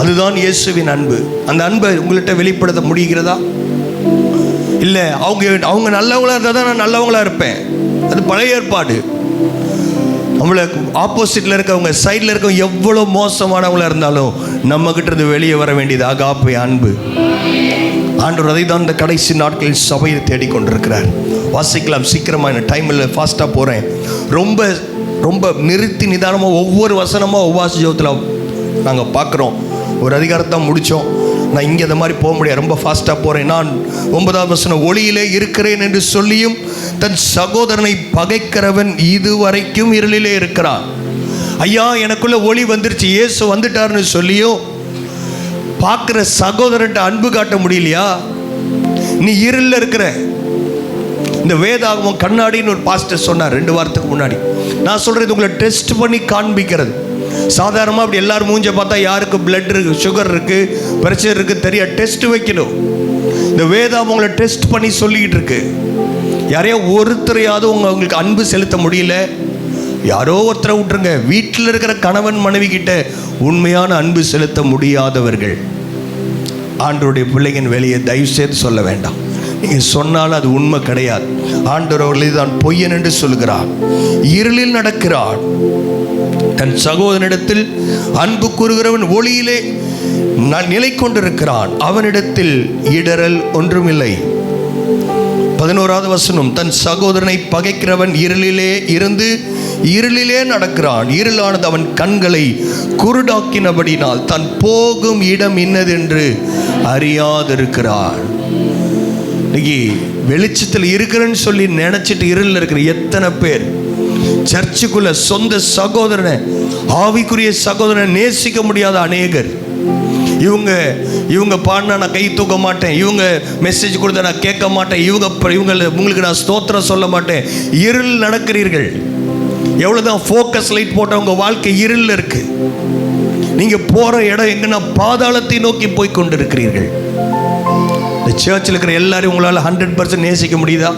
அதுதான் இயேசுவின் அன்பு. அந்த அன்பை உங்கள்கிட்ட வெளிப்படுத்த முடிகிறதா? இல்லை, அவங்க நல்லவங்களா இருந்தால் தான் நான் நல்லவங்களா இருப்பேன். அது பழைய ஏற்பாடு. நம்மளை ஆப்போசிட்டில் இருக்கவங்க, சைடில் இருக்கவங்க எவ்வளோ மோசமானவங்களா இருந்தாலும் நம்மக்கிட்ட இருந்து வெளியே வர வேண்டியது அகாப்பே அன்பு. ஆண்டவர் அதை தான் இந்த கடைசி நாட்களில் சபையை தேடிக்கொண்டிருக்கிறார். வாசிக்கலாம் சீக்கிரமாக, டைமில் ஃபாஸ்ட்டாக போகிறேன். ரொம்ப ரொம்ப நிறுத்தி நிதானமாக ஒவ்வொரு வசனமாக உபவாச ஜெபத்தில் நாங்கள் பார்க்குறோம். ஒரு அதிகாரத்தை முடித்தோம். நான் இங்கே அந்த மாதிரி போக முடியாது, ரொம்ப ஃபாஸ்ட்டாக போகிறேன். நான் 9ஆம் வசனம், ஒளியிலே இருக்கிறேன் என்று சொல்லியும் தன் சகோதரனை பகைக்கிறவன் இதுவரைக்கும் இருளிலே இருக்கிறான். ஐயா, எனக்குள்ள ஒளி வந்துருச்சு, இயேசு வந்துட்டாருன்னு சொல்லியும் பார்க்குற சகோதரன்ட்ட அன்பு காட்ட முடியலையா? நீ இருளில் இருக்கிற. இந்த வேதாகமம் கண்ணாடின்னு ஒரு பாஸ்டர் சொன்னார் 2 வாரத்துக்கு முன்னாடி. நான் சொல்கிறது உங்களை டெஸ்ட் பண்ணி காண்பிக்கிறது. சாதாரணமாக அப்படி எல்லாரும் மூஞ்ச பார்த்தா யாருக்கு பிளட் இருக்குது, சுகர் இருக்குது, பிரஷர் இருக்குது தெரியா, டெஸ்ட் வைக்கணும். இந்த வேதாகமம் உங்களை டெஸ்ட் பண்ணி சொல்லிக்கிட்டு இருக்கு. யாரையோ ஒருத்தரையாவது உங்களுக்கு அன்பு செலுத்த முடியல, யாரோ ஒருத்தரை விட்டுருங்க. வீட்டில் இருக்கிற கணவன் மனைவி கிட்ட உண்மையான அன்பு செலுத்த முடியாதவர்கள் ஆண்டவருடைய பிள்ளையின் வெளியே தயவு செய்து சொல்ல வேண்டாம். நீங்கள் சொன்னாலும் அது உண்மை கிடையாது. ஆண்டவர் அவர்களை தான் பொய்யன் என்று சொல்கிறார். இருளில் நடக்கிறான், தன் சகோதரனிடத்தில் அன்பு கூறுகிறவன் ஒளியிலே நிலை கொண்டிருக்கிறான், அவனிடத்தில் இடரல் ஒன்றுமில்லை. 11ஆவது வசனம், தன் சகோதரனை பகைக்கிறவன் இருளிலே இருந்து இருளிலே நடக்கிறான், இருளானது அவன் கண்களை குருடாக்கினபடினால் தன் போகும் இடம் இன்னதென்று அறியாதிருக்கிறான். இன்னைக்கு வெளிச்சத்தில் இருக்கிறேன்னு சொல்லி நினைச்சிட்டு இருளில் இருக்கிற எத்தனை பேர் சர்ச்சுக்குள்ள சொந்த சகோதரனை, ஆவிக்குரிய சகோதரனை நேசிக்க முடியாத அநேகர். இவங்க பாடினா நான் கை தூக்க மாட்டேன், இவங்க மெசேஜ் கொடுத்தா நான் கேட்க மாட்டேன், உங்களுக்கு நான் ஸ்தோத்திரம் சொல்ல மாட்டேன். இருள் நடக்கிறீர்கள். எவ்வளோதான் ஃபோக்கஸ் லைட் போட்ட உங்கள் வாழ்க்கை இருளில் இருக்கு. நீங்கள் போகிற இடம் எங்கன்னா பாதாளத்தை நோக்கி போய் கொண்டிருக்கிறீர்கள். இந்த சர்ச்சில் இருக்கிற எல்லாரையும் உங்களால் 100% நேசிக்க முடியுதா?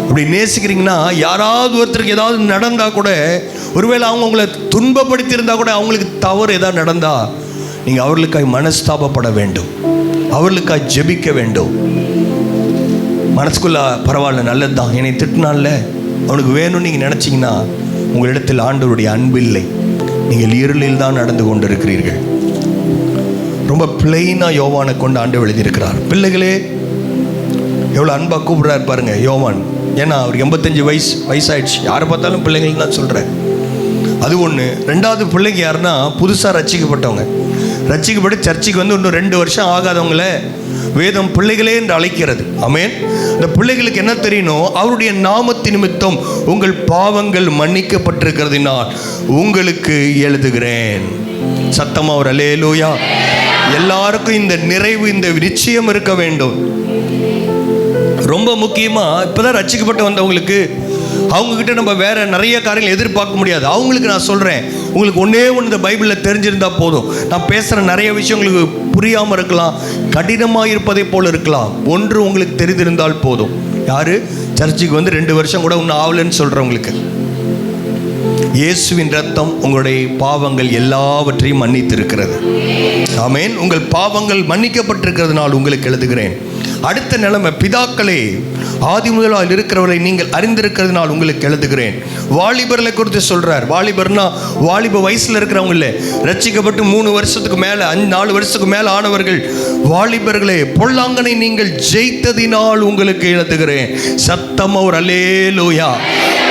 அப்படி நேசிக்கிறீங்கன்னா யாராவது ஒருத்தருக்கு ஏதாவது நடந்தால் கூட, ஒருவேளை அவங்க உங்களை துன்பப்படுத்தியிருந்தால் கூட, அவங்களுக்கு தவறு ஏதாவது நடந்தால் நீங்கள் அவர்களுக்காக மனஸ்தாபப்பட வேண்டும், அவர்களுக்காக ஜெபிக்க வேண்டும். மனசுக்குள்ள பரவாயில்ல, நல்லது தான், என்னை திட்டினால அவனுக்கு வேணும்னு நீங்கள் நினச்சிங்கன்னா உங்களிடத்தில் ஆண்டவருடைய அன்பு இல்லை. நீங்கள் இருளில் தான் நடந்து கொண்டிருக்கிறீர்கள். ரொம்ப பிளெயினாக யோவானை கொண்டு ஆண்டவர் எழுதியிருக்கிறார். பிள்ளைகளே, எவ்வளோ அன்பாக கூப்பிட்றாரு பாருங்க யோவான். ஏன்னா அவருக்கு 85 வயசாயிடுச்சு. யாரை பார்த்தாலும் பிள்ளைகள் தான் சொல்கிறேன். அது ஒன்று. 2வது பிள்ளைங்க யாருன்னா புதுசாக ரட்சிக்கப்பட்டவங்க. ரட்சிக்கப்பட்டு சர்ச்சுக்கு வந்து இன்னும் 2 வருஷம் ஆகாதவங்கள வேதம் பிள்ளைகளே என்று அழைக்கிறது. ஆமென். இந்த பிள்ளைகளுக்கு என்ன தெரியணும்? அவருடைய நாமத்தின் நிமித்தம் உங்கள் பாவங்கள் மன்னிக்கப்பட்டிருக்கிறதுனால் உங்களுக்கு எழுதுகிறேன். சத்தமாக ஒரு அல்லேலூயா. எல்லாருக்கும் இந்த நிறைவு, இந்த நிச்சயம் இருக்க வேண்டும். ரொம்ப முக்கியமாக இப்போதான் ரட்சிக்கப்பட்டு வந்தவங்களுக்கு அவங்கக்கிட்ட நம்ம வேறு நிறைய காரியங்கள் எதிர்பார்க்க முடியாது. அவங்களுக்கு நான் சொல்கிறேன், உங்களுக்கு ஒன்றே ஒன்று இந்த பைபிளில் தெரிஞ்சிருந்தால் போதும். நான் பேசுகிற நிறைய விஷயம் உங்களுக்கு புரியாமல் இருக்கலாம், கடினமாக இருப்பதை போல் இருக்கலாம். ஒன்று உங்களுக்கு தெரிந்திருந்தால் போதும். யார் சர்ச்சுக்கு வந்து 2 வருஷம் கூட ஒன்றும் ஆகலைன்னு சொல்கிறவங்களுக்கு, இயேசுவின் ரத்தம் உங்களுடைய பாவங்கள் எல்லாவற்றையும் மன்னித்திருக்கிறது. ஆமென். உங்கள் பாவங்கள் மன்னிக்கப்பட்டிருக்கிறதுனால் உங்களுக்கு எழுதுகிறேன். அடுத்த நிலைமை, பிதாக்களே, ஆதி முதலால் இருக்கிறவரை நீங்கள் அறிந்திருக்கிறதுனால் உங்களுக்கு எழுதுகிறேன். வாலிபர்களை குறித்து சொல்கிறார். வாலிபர்னா வாலிப வயசில் இருக்கிறவங்க இல்லை, ரட்சிக்கப்பட்டு 3 வருஷத்துக்கு மேலே 4 வருஷத்துக்கு மேலே ஆனவர்கள். வாலிபர்களே, பொல்லாங்கனை நீங்கள் ஜெயித்ததினால் உங்களுக்கு எழுதுகிறேன். சத்தமாக ஒரு அல்லேலூயா.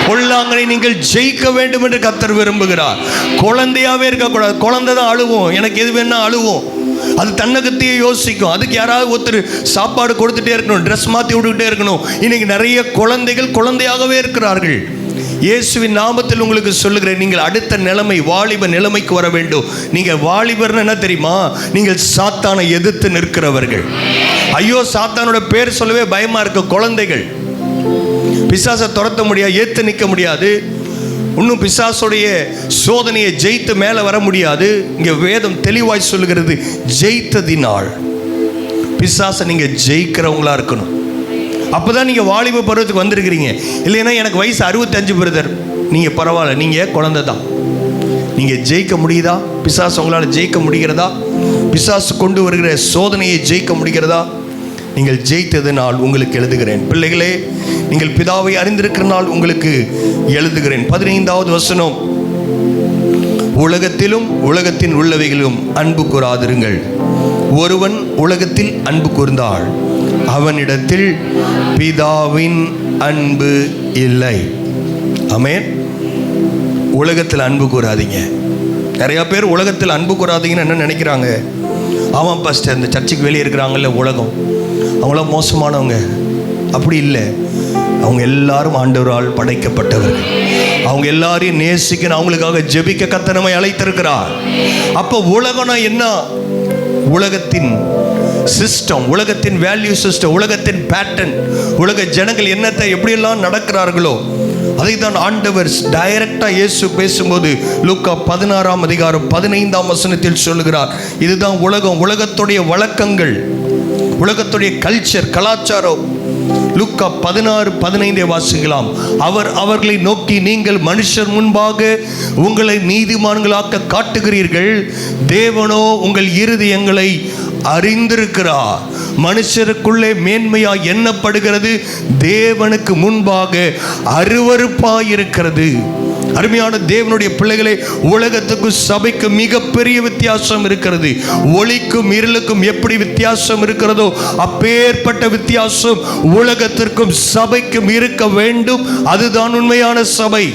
பொல்லாங்கனை நீங்கள் ஜெயிக்க வேண்டும் என்று கர்த்தர் விரும்புகிறார். குழந்தையாகவே இருக்கக்கூடாது. குழந்தை தான் அழுவோம், எனக்கு எது வேணா அழுவோம், அது தன்னகத்தையே யோசிக்கும். அதுக்கு யாராவது ஒருத்தர் சாப்பாடு கொடுத்துட்டே இருக்கணும், ட்ரெஸ் மாற்றி விட்டுக்கிட்டே இருக்கணும். இன்னைக்கு நிறைய குழந்தைகள் குழந்தையாகவே இருக்கிறார்கள். இயேசுவின் நாமத்தில் உங்களுக்கு சொல்லுகிறேன், நீங்கள் அடுத்த நிலைமை, வாலிப நிலைமைக்கு வர வேண்டும். நீங்கள் வாலிபர்னு என்ன தெரியுமா? நீங்கள் சாத்தானை எதிர்த்து நிற்கிறவர்கள். ஐயோ, சாத்தானோட பேர் சொல்லவே பயமாக இருக்க குழந்தைகள். பிசாசை துரத்த முடியாது, ஏற்று நிற்க முடியாது. இன்னும் பிசாசுடைய சோதனையை ஜெயித்து மேலே வர முடியாது. இங்கே வேதம் தெளிவாய் சொல்லுகிறது, ஜெயித்ததினால். பிசாசை நீங்கள் ஜெயிக்கிறவங்களா இருக்கணும். அப்போ தான் நீங்கள் வாலிப பருவத்துக்கு வந்திருக்கிறீங்க. இல்லைன்னா எனக்கு வயசு 65 பிரதர், நீங்கள் பரவாயில்ல, நீங்கள் குழந்தை தான். நீங்கள் ஜெயிக்க முடியுதா? பிசாசு உங்களால் ஜெயிக்க முடிகிறதா? பிசாசு கொண்டு வருகிற சோதனையை ஜெயிக்க முடிகிறதா? நீங்கள் ஜெயித்ததினால் உங்களுக்கு எழுதுகிறேன். பிள்ளைகளே, நீங்கள் பிதாவை அறிந்திருக்கிற நாள் உங்களுக்கு எழுதுகிறேன். 15வது வசனம், உலகத்திலும் உலகத்தின் உள்ளவைகளும் அன்பு கூறாதிருங்கள். ஒருவன் உலகத்தில் அன்பு கூர்ந்தால் அவனிடத்தில் பிதாவின் அன்பு இல்லை. ஆமென். உலகத்தில் அன்பு கூறாதீங்க. நிறையா பேர் உலகத்தில் அன்பு கூறாதீங்கன்னு என்ன நினைக்கிறாங்க? ஆமாம் பாஸ்டர், இந்த சர்ச்சுக்கு வெளியே இருக்கிறாங்கல்ல உலகம், அவங்களாம் மோசமானவங்க. அப்படி இல்லை. அவங்க எல்லாரும் ஆண்டவரால் படைக்கப்பட்டவர்கள். அவங்க எல்லாரையும் நேசிக்கணும், அவங்களுக்காக ஜெபிக்க கர்த்தர் நம்மை அழைத்திருக்கிறார். அப்போ உலகம்னா என்ன? உலகத்தின் சிஸ்டம், உலகத்தின் வேல்யூ சிஸ்டம், உலகத்தின் பேட்டர்ன், உலக ஜனங்கள் என்னத்தை எப்படியெல்லாம் நடக்கிறார்களோ அதை தான் ஆண்டவர் டைரக்டாக இயேசு பேசும்போது லூக்கா 16ஆம் அதிகாரம் 15ஆம் வசனத்தில் சொல்லுகிறார். இதுதான் உலகம், உலகத்துடைய வழக்கங்கள், உலகத்துடைய கல்ச்சர், கலாச்சாரம். லூக்கா 16:15 வாசிக்கலாம். அவர்களை நோக்கி, நீங்கள் மனுஷர் முன்பாக உங்களை நீதிமான்களாக்க காட்டுகிறீர்கள், தேவனோ உங்கள் இருதயங்களை அறிந்திருக்கிறார். மனுஷருக்குள்ளே மேன்மையா எண்ணப்படுகிறது, தேவனுக்கு முன்பாக அருவருப்பாயிருக்கிறது. அருமையான தேவனுடைய பிள்ளைகளே, உலகத்துக்கும் சபைக்கும் மிகப்பெரிய வித்தியாசம் இருக்கிறது. ஒளிக்கும் இருளுக்கும் எப்படி வித்தியாசம் இருக்கிறதோ அப்பேற்பட்ட வித்தியாசம் உலகத்திற்கும் சபைக்கும் இருக்க வேண்டும். அதுதான் உண்மையான சபை.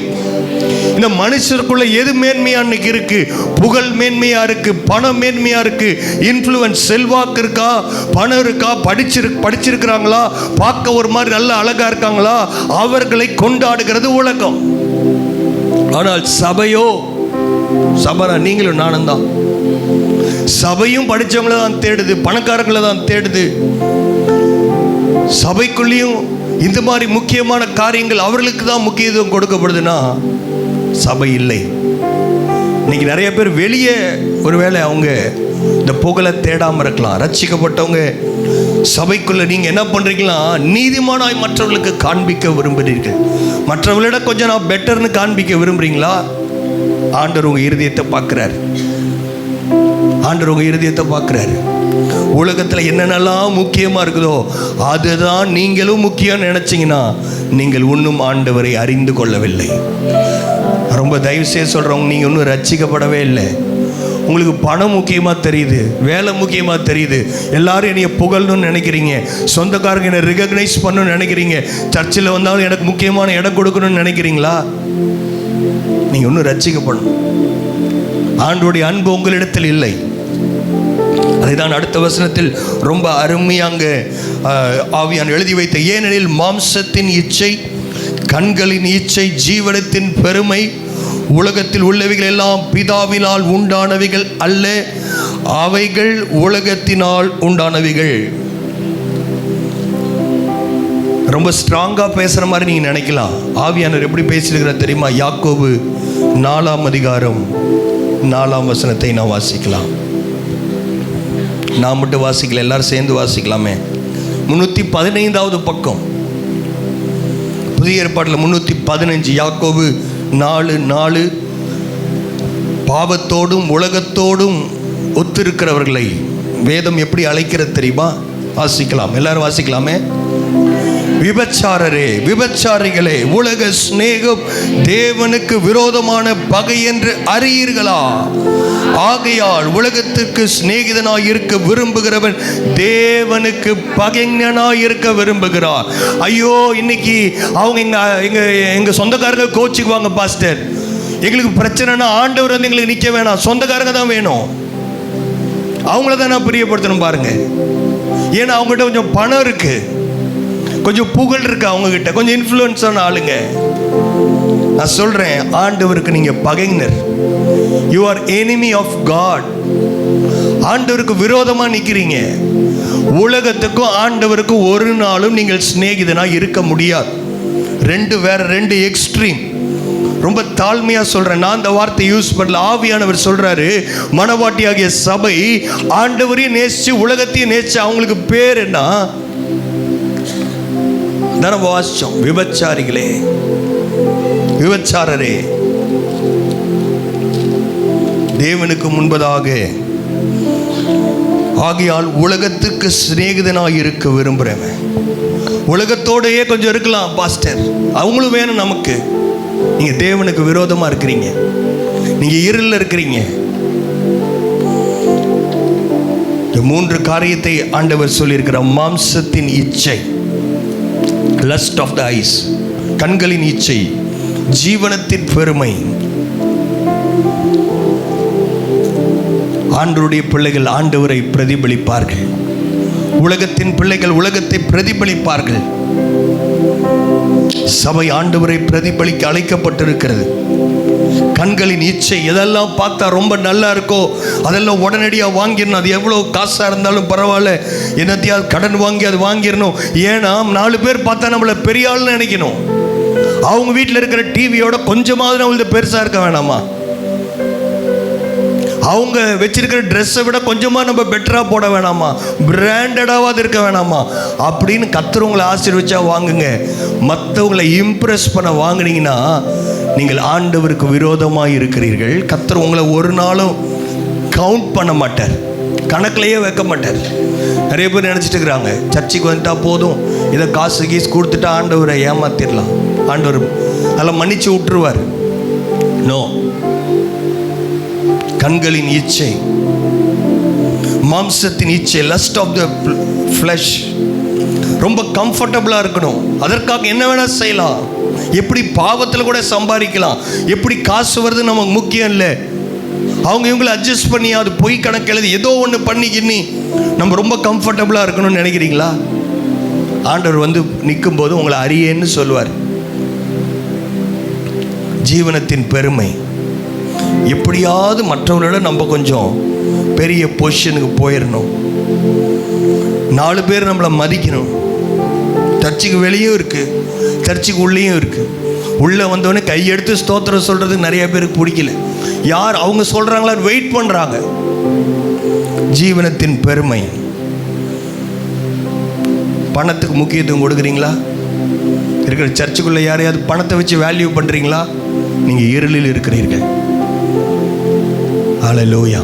இந்த மனுஷருக்குள்ள எது மேன்மையா இன்னைக்கு இருக்கு? புகழ் மேன்மையா இருக்கு, பணம் மேன்மையா இருக்கு, இன்ஃப்ளூயன்ஸ், செல்வாக்கு இருக்கா, பணம் இருக்கா, படிச்சிருக்கிறாங்களா, பார்க்க ஒரு மாதிரி நல்ல அழகா இருக்காங்களா, அவர்களை கொண்டாடுகிறது உலகம். ஆனால் சபையோ, சபை நீங்களும் நானும் தான். சபையும் படித்தவங்கள தான் தேடுது, பணக்காரங்களை தான் தேடுது. சபைக்குள்ளேயும் இந்த மாதிரி முக்கியமான காரியங்கள் அவர்களுக்கு தான் முக்கியத்துவம் கொடுக்கப்படுதுன்னா சபை இல்லை. இன்னைக்கு நிறைய பேர் வெளியே ஒருவேளை அவங்க இந்த புகழை தேடாமல் இருக்கலாம். ரட்சிக்கப்பட்டவங்க சபைக்குள்ள நீங்கள் என்ன பண்ணுறீங்களா, நீதிமானாய் மற்றவர்களுக்கு காண்பிக்க விரும்புகிறீர்கள். மற்றவர்களிட கொஞ்சம் நான் பெட்டர்னு காண்பிக்க விரும்புகிறீங்களா? ஆண்டவர் உங்கள் இருதயத்தை பார்க்குறாரு. ஆண்டவர் உங்கள் இருதயத்தை பார்க்குறாரு. உலகத்தில் என்னென்னலாம் முக்கியமாக இருக்குதோ அதுதான் நீங்களும் முக்கியம் நினச்சிங்கன்னா நீங்கள் இன்னும் ஆண்டவரை அறிந்து கொள்ளவில்லை. ரொம்ப தயவு செய்து சொல்கிறவங்க, நீங்கள் இன்னும் ரட்சிக்கப்படவே இல்லை. உங்களுக்கு பணம் முக்கியமாக தெரியுது, வேலை முக்கியமாக தெரியுது, எல்லாரும் என்னைய புகழணும்னு நினைக்கிறீங்க, சொந்தக்காரங்க என்னை ரெகக்னைஸ் பண்ணணும்னு நினைக்கிறீங்க, சர்ச்சில் வந்தாலும் எனக்கு முக்கியமான இடம் கொடுக்கணும்னு நினைக்கிறீங்களா? நீங்கள் இன்னும் ரட்சிக்கப்படணும். ஆண்டவருடைய அன்பு உங்களிடத்தில் இல்லை. அதை தான் அடுத்த வசனத்தில் ரொம்ப அருமையாக ஆவியான் எழுதி வைத்த, ஏனெனில் மாம்சத்தின் இச்சை, கண்களின் இச்சை, ஜீவனத்தின் பெருமை, உலகத்தில் உள்ளவைகள் எல்லாம் பிதாவினால் உண்டானவைகள் அல்ல, அவைகள் உலகத்தினால் உண்டானவைகள். ரொம்ப ஸ்ட்ராங்காக பேசுகிற மாதிரி நீங்கள் நினைக்கலாம். ஆவியானவர் எப்படி பேசியிருக்கிறார் தெரியுமா? யாக்கோபு 4ஆம் அதிகாரம் 4ஆம் வசனத்தை நான் வாசிக்கலாம். நான் மட்டும் வாசிக்கல, எல்லாரும் சேர்ந்து வாசிக்கலாமே. 315வது பக்கம், புதிய ஏற்பாட்டில் 315. யாக்கோபு 4:4. பாவத்தோடும் உலகத்தோடும் ஒத்திருக்கிறவர்களை வேதம் எப்படி அழைக்கிறது தெரியுமா? வாசிக்கலாம், எல்லாரும் வாசிக்கலாமே. விபச்சாரரே, விபச்சாரிகளே, உலக சிநேகம் தேவனுக்கு விரோதமான பகை என்று அறியீர்களா? ஆகையால் உலகத்திற்கு சிநேகிதனாய் இருக்க விரும்புகிறவன் தேவனுக்கு பகைஞனாய் இருக்க விரும்புகிறார். ஐயோ, இன்னைக்கு அவங்க எங்க சொந்தக்காரங்க கோச்சிக்குவாங்க, பாஸ்டர் எங்களுக்கு பிரச்சனைனா ஆண்டவர் வந்து எங்களுக்கு நிற்க வேணாம், சொந்தக்காரங்க தான் வேணும், அவங்கள தான் நான் பிரியப்படுத்தணும் பாருங்க. ஏன்னா அவங்ககிட்ட கொஞ்சம் பணம் இருக்கு, கொஞ்சம் புகழ் இருக்கு, அவங்ககிட்ட கொஞ்சம் இன்ஃப்ளூயன்ஸான ஆளுங்க. நான் சொல்றேன், ஆண்டவருக்கு நீங்க பகைஞர். You are enemy of God. ஆண்டவருக்கு விரோதமாக நிற்கிறீங்க. உலகத்துக்கும் ஆண்டவருக்கும் ஒரு நாளும் நீங்கள் சிநேகிதனாக இருக்க முடியாது. ரெண்டு எக்ஸ்ட்ரீம். ரொம்ப தாழ்மையாக சொல்கிறேன், நான் அந்த வார்த்தை யூஸ் பண்ணல. ஆவியானவர் சொல்கிறாரு, மணவாட்டியாகிய சபை ஆண்டவரையும் நேசித்து உலகத்தையும் நேசித்து அவங்களுக்கு பேர் என்ன தான வாசிச்சோம்? விபச்சாரிகளே, விபச்சாரரே, தேவனுக்கு முன்பதாக. ஆகையால் உலகத்துக்கு சிநேகிதனாக இருக்க விரும்புகிறவன், உலகத்தோடையே கொஞ்சம் இருக்கலாம் பாஸ்டர், அவங்களும் வேணும் நமக்கு. நீங்கள் தேவனுக்கு விரோதமாக இருக்கிறீங்க, நீங்கள் இருளில் இருக்கிறீங்க. இந்த 3 காரியத்தை ஆண்டவர் சொல்லியிருக்கிறார். மாம்சத்தின் இச்சை, லஸ்ட் ஆஃப் த ஐஸ், கண்களின் இச்சை, ஜீவனத்தின் பெருமை. ஆண்டவருடைய பிள்ளைகள் ஆண்டவரை பிரதிபலிப்பார்கள், உலகத்தின் பிள்ளைகள் உலகத்தை பிரதிபலிப்பார்கள். சபை ஆண்டவரை பிரதிபலிக்க அழைக்கப்பட்டிருக்கிறது. கண்களின் இச்சை, எதெல்லாம் பார்த்தா ரொம்ப நல்லா இருக்கோ அதெல்லாம் உடனடியாக வாங்கிடணும். அது எவ்வளோ காசாக இருந்தாலும் பரவாயில்ல, என்னத்தையாவது கடன் வாங்கி அது வாங்கிடணும். ஏன்னா 4 பேர் பார்த்தா நம்மளை பெரிய ஆள்னு நினைக்கணும். அவங்க வீட்டில் இருக்கிற டிவியோட கொஞ்சமாவது நம்மளது பெருசாக இருக்க வேணாமா? அவங்க வச்சிருக்கிற ட்ரெஸ்ஸை விட கொஞ்சமாக நம்ம பெட்டராக போட வேணாமா? பிராண்டடாவது இருக்க வேணாமா? அப்படின்னு கர்த்தர் ஆசீர்வதிச்சா வாங்குங்க. மற்றவங்களை இம்ப்ரெஸ் பண்ண வாங்கினீங்கன்னா நீங்கள் ஆண்டவருக்கு விரோதமாக இருக்கிறீர்கள். கர்த்தர் உங்களை ஒரு நாளும் கவுண்ட் பண்ண மாட்டார், கணக்கிலேயே வைக்க மாட்டார். நிறைய பேர் நினச்சிட்டு இருக்கிறாங்க, சர்ச்சுக்கு வந்துட்டா போதும், இதை காசு கீஸ் கொடுத்துட்டா ஆண்டவரை ஏமாத்திடலாம், ஆண்டவர் அதெல்லாம் மன்னிச்சு விட்டுருவார். நோ. கண்களின் இச்சை, மாம்சத்தின் இச்சை, லஸ்ட் ஆஃப் த ஃப்ளஷ். ரொம்ப கம்ஃபர்டபுளாக இருக்கணும், அதற்காக என்ன வேணால் செய்யலாம், எப்படி பாவத்தில் கூட சம்பாதிக்கலாம், எப்படி காசு வருது நமக்கு முக்கியம் இல்லை. அவங்க இவங்களை அட்ஜஸ்ட் பண்ணி அது பொய் கணக்கு எழுதி ஏதோ ஒன்று பண்ணிக்கின்னு நம்ம ரொம்ப கம்ஃபர்டபுளாக இருக்கணும்னு நினைக்கிறீங்களா? ஆண்டவர் வந்து நிற்கும்போது உங்களை அறியேன்னு சொல்லுவார். ஜீவனத்தின் பெருமை, எப்படியாவது மற்றவர்களோட நம்ம கொஞ்சம் பெரிய பொசிஷனுக்கு போயிடணும், 4 பேர் நம்மளை மதிக்கணும். சர்ச்சுக்கு வெளியும் இருக்குது, சர்ச்சுக்கு உள்ளேயும் இருக்குது. உள்ளே வந்தோடனே கையெடுத்து ஸ்தோத்திரம் சொல்கிறதுக்கு நிறைய பேருக்கு பிடிக்கல. யார் அவங்க சொல்கிறாங்களான்னு வெயிட் பண்ணுறாங்க. ஜீவனத்தின் பெருமை. பணத்துக்கு முக்கியத்துவம் கொடுக்குறீங்களா? இருக்கிற சர்ச்சுக்குள்ளே யாரையாவது பணத்தை வச்சு வேல்யூ பண்ணுறீங்களா? நீங்கள் இருளில் இருக்கிறீர்கள். ஹல்லேலூயா.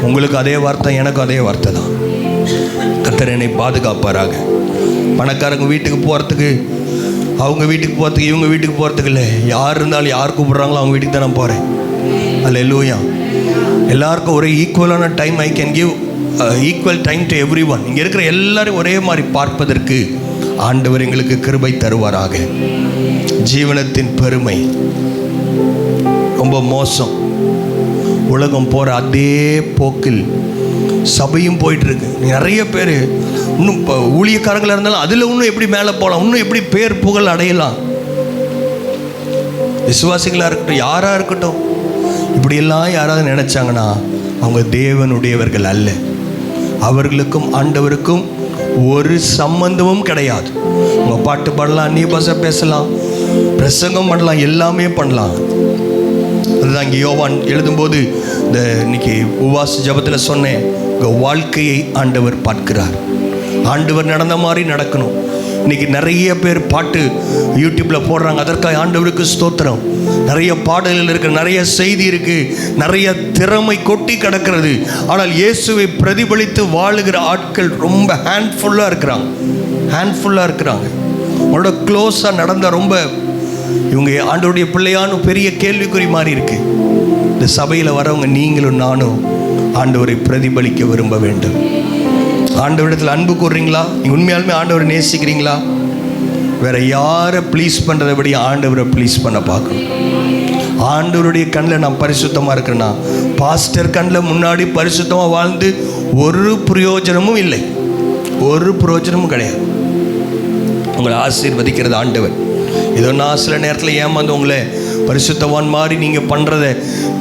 உங்களுக்கு அதே வார்த்தை, எனக்கும் அதே வார்த்தை தான். கர்த்தர் என்னை பாதுகாப்பாராக. பணக்காரங்க வீட்டுக்கு போகிறதுக்கு, அவங்க வீட்டுக்கு போகிறதுக்கு, இவங்க வீட்டுக்கு போகிறதுக்கு இல்லை. யார் இருந்தாலும் யார் கூப்பிட்றாங்களோ அவங்க வீட்டுக்கு தான் நான் போகிறேன். ஹல்லேலூயா. எல்லாருக்கும் ஒரே ஈக்குவலான time. I can give equal time to every one. இங்கே இருக்கிற எல்லாரும் ஒரே மாதிரி பார்ப்பதற்கு ஆண்டவர் எங்களுக்கு கிருபை தருவாராக. ஜீவனத்தின் பெருமை ரொம்ப மோசம். உலகம் போகிற அதே போக்கில் சபையும் போயிட்டுருக்கு. நிறைய பேர் இன்னும் இப்போ ஊழியக்காரங்களாக இருந்தாலும் அதில் இன்னும் எப்படி மேலே போகலாம், இன்னும் எப்படி பேர் புகழ் அடையலாம். விசுவாசிகளாக இருக்கட்டும், யாராக இருக்கட்டும், இப்படியெல்லாம் யாராவது நினச்சாங்கன்னா அவங்க தேவனுடையவர்கள் அல்ல. அவர்களுக்கும் ஆண்டவருக்கும் ஒரு சம்பந்தமும் கிடையாது. அவங்க பாட்டு பாடலாம், அந்நிய பாஷை பேசலாம், பிரசங்கம் பண்ணலாம், எல்லாமே பண்ணலாம். அதுதான் இங்கே யோவான் எழுதும்போது இந்த இன்னைக்கு உவாச ஜபத்தில் சொன்னேன், உங்கள் வாழ்க்கையை ஆண்டவர் பார்க்கிறார். ஆண்டவர் நடந்த மாதிரி நடக்கணும். இன்றைக்கி நிறைய பேர் பாட்டு யூடியூப்பில் போடுறாங்க, அதற்காக ஆண்டவருக்கு ஸ்தோத்திரம். நிறைய பாடல்கள் இருக்குது, நிறைய செய்தி இருக்குது, நிறைய திறமை கொட்டி கிடக்கிறது. ஆனால் இயேசுவை பிரதிபலித்து வாழுகிற ஆட்கள் ரொம்ப ஹேண்ட்ஃபுல்லாக இருக்கிறாங்க. அவங்களோட க்ளோஸாக நடந்தால் ரொம்ப இவங்க ஆண்டவருடைய பிள்ளையானு பெரிய கேள்விக்குறி மாதிரி இருக்குது. இந்த சபையில் வரவங்க நீங்களும் நானும் ஆண்டவரை பிரதிபலிக்க விரும்ப வேண்டும். ஆண்டவரிடத்தில் அன்பு கூறுறீங்களா? நீங்கள் உண்மையாலுமே ஆண்டவரை நேசிக்கிறீங்களா? வேற யாரை ப்ளீஸ் பண்ணுறதை விட ஆண்டவரை ப்ளீஸ் பண்ண பார்க்கணும். ஆண்டவருடைய கண்ணில் நான் பரிசுத்தமாக இருக்கிறேன்னா, பாஸ்டர் கண்ணில் முன்னாடி பரிசுத்தமாக வாழ்ந்து ஒரு பிரயோஜனமும் இல்லை, ஒரு பிரயோஜனமும் கிடையாது. உங்களை ஆசீர்வதிக்கிறது ஆண்டவர். ஏதோ நான் சில நேரத்தில் ஏமாந்து உங்களை பரிசுத்தவான் மாதிரி நீங்கள் பண்ணுறத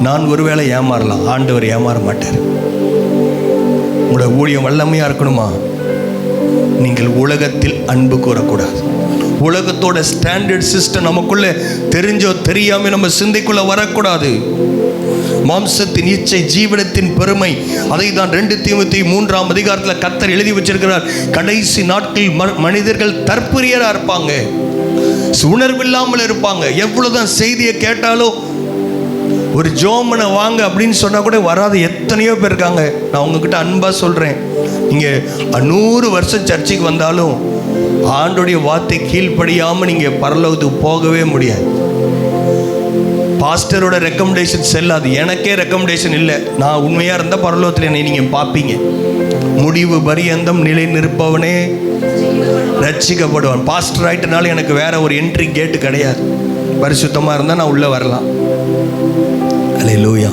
நான் ஒருவேளை ஏமாறலாம், ஆண்டவர் ஏமாற மாட்டார். உங்களோட ஊழியம் வல்லமையாக இருக்கணுமா? நீங்கள் உலகத்தில் அன்பு கூறக்கூடாது. உலகத்தோட ஸ்டாண்டர்ட் சிஸ்டம் நமக்குள்ள தெரிஞ்சோ தெரியாம நம்ம சிந்தைக்குள்ள வரக்கூடாது. மாம்சத்தின் இச்சை, ஜீவனத்தின் பெருமை, அதை தான் 2 தீமோத்தேயு 3ஆம் அதிகாரத்தில் கர்த்தர் எழுதி வச்சிருக்கிறார். கடைசி நாட்களில் மனிதர்கள் தற்புரியரா இருப்பாங்க, உணர்வில்லாமல் இருப்பாங்க. எவ்வளவுதான் செய்தியை கேட்டாலும் ஒரு ஜோமனை வாங்க அப்படின்னு சொன்னா கூட வராது எத்தனையோ பேர் இருக்காங்க. நான் உங்ககிட்ட அன்பா சொல்றேன், நீங்க 100 வருஷம் சர்ச்சைக்கு வந்தாலும் ஆண்டோடைய வார்த்தை கீழ்ப்படியாம நீங்க பரலோகத்துக்கு போகவே முடியாது. பாஸ்டரோட ரெக்கமெண்டேஷன் செல்லாது. எனக்கே ரெக்கமெண்டேஷன் இல்லை. நான் உண்மையாக இருந்தால் பரலோகத்தில் என்னை நீங்கள் பார்ப்பீங்க. முடிவு பரியந்தம் நிலை நிற்பவனே ரட்சிக்கப்படுவான். பாஸ்டர் ஆகிட்டனால எனக்கு வேற ஒரு என்ட்ரி கேட்டு கிடையாது. பரிசுத்தமாக இருந்தால் நான் உள்ளே வரலாம். அல்லேலூயா.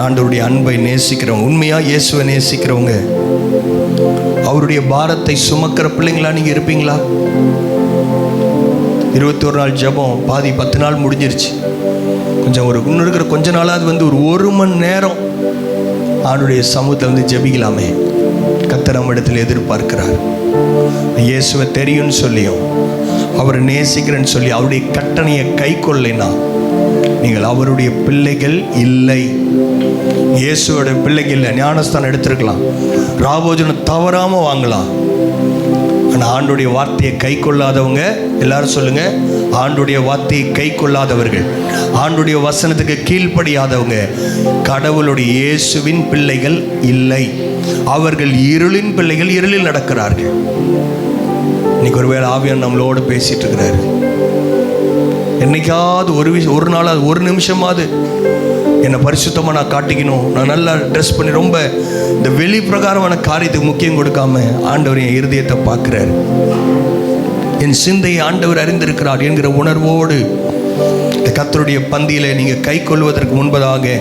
ஆண்டவருடைய அன்பை நேசிக்கிறவங்க, உண்மையாக இயேசுவை நேசிக்கிறவங்க, அவருடைய பாரத்தை சுமக்கிற பிள்ளைங்களா நீங்கள் இருப்பீங்களா? 21 நாள் ஜபம் பாதி 10 நாள் முடிஞ்சிருச்சு. கொஞ்சம் இன்னும் இருக்கிற கொஞ்ச நாளாவது ஒரு மணி நேரம் ஆண்டுடைய சமூகத்தில் ஜெபிக்கலாமே. கர்த்தர் நம்மிடத்தில் எதிர்பார்க்கிறார். இயேசுவை தெரியும்னு சொல்லியும் அவரை நேசிக்கிறேன்னு சொல்லி அவருடைய கட்டளையை கை கொள்ளலைன்னா நீங்கள் அவருடைய பிள்ளைகள் இல்லை. இயேசுவோட பிள்ளைகள் இல்லை. ஞானஸ்தானம் எடுத்திருக்கலாம், ராபோஜனம் தவறாமல் வாங்கலாம். ஆனால் ஆண்டுடைய வார்த்தையை கை கொள்ளாதவங்க, எல்லாரும் சொல்லுங்க, ஆண்டுடைய வார்த்தையை கை கொள்ளாதவர்கள், ஆண்டுடைய வசனத்துக்கு கீழ்ப்படியாதவங்க கடவுளுடைய இயேசுவின் பிள்ளைகள் இல்லை. அவர்கள் இருளின் பிள்ளைகள், இருளில் நடக்கிறார்கள். இன்னைக்கு ஒருவேளை ஆவியான் நம்மளோடு பேசிட்டு இருக்கிறாரு. என்னைக்காவது ஒரு நாளாவது, ஒரு நிமிஷமாவது என்னை பரிசுத்தமாக நான் காட்டிக்கணும், நான் நல்லா ட்ரெஸ் பண்ணி, ரொம்ப இந்த வெளி பிரகாரமான காரியத்துக்கு முக்கியம் கொடுக்காம ஆண்டவர் என் இருதயத்தை பார்க்குறாரு, என் சிந்தையை ஆண்டவர் அறிந்திருக்கிறார் என்கிற உணர்வோடு இந்த கர்த்தருடைய பந்தியில் நீங்கள் கை கொள்வதற்கு முன்பதாக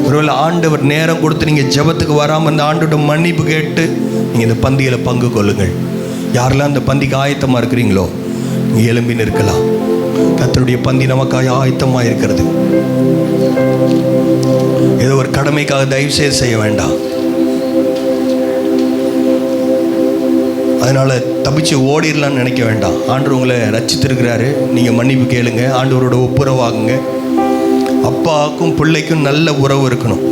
ஒருவேளை ஆண்டவர் நேரம் கொடுத்து நீங்கள் ஜெபத்துக்கு வராமல் இந்த ஆண்டோட மன்னிப்பு கேட்டு நீங்கள் இந்த பந்தியில் பங்கு கொள்ளுங்கள். யாரெல்லாம் இந்த பந்திக்கு ஆயத்தமாக இருக்கிறீங்களோ நீங்கள் எழும்பின்னு இருக்கலாம். கர்த்தருடைய பந்தி நமக்காக ஆயத்தமாக இருக்கிறது. ஏதோ ஒரு கடமைக்காக தயவு செய்ய வேண்டாம். அதனால தப்பிச்சு ஓடிடலான்னு நினைக்க வேண்டாம். ஆண்டவர் உங்களை ரட்சித்திருக்கிறாரு. நீங்கள் மன்னிப்பு கேளுங்க, ஆண்டவரோட ஒப்புரவாகுங்க. அப்பாவுக்கும் பிள்ளைக்கும் நல்ல உறவு இருக்கணும்.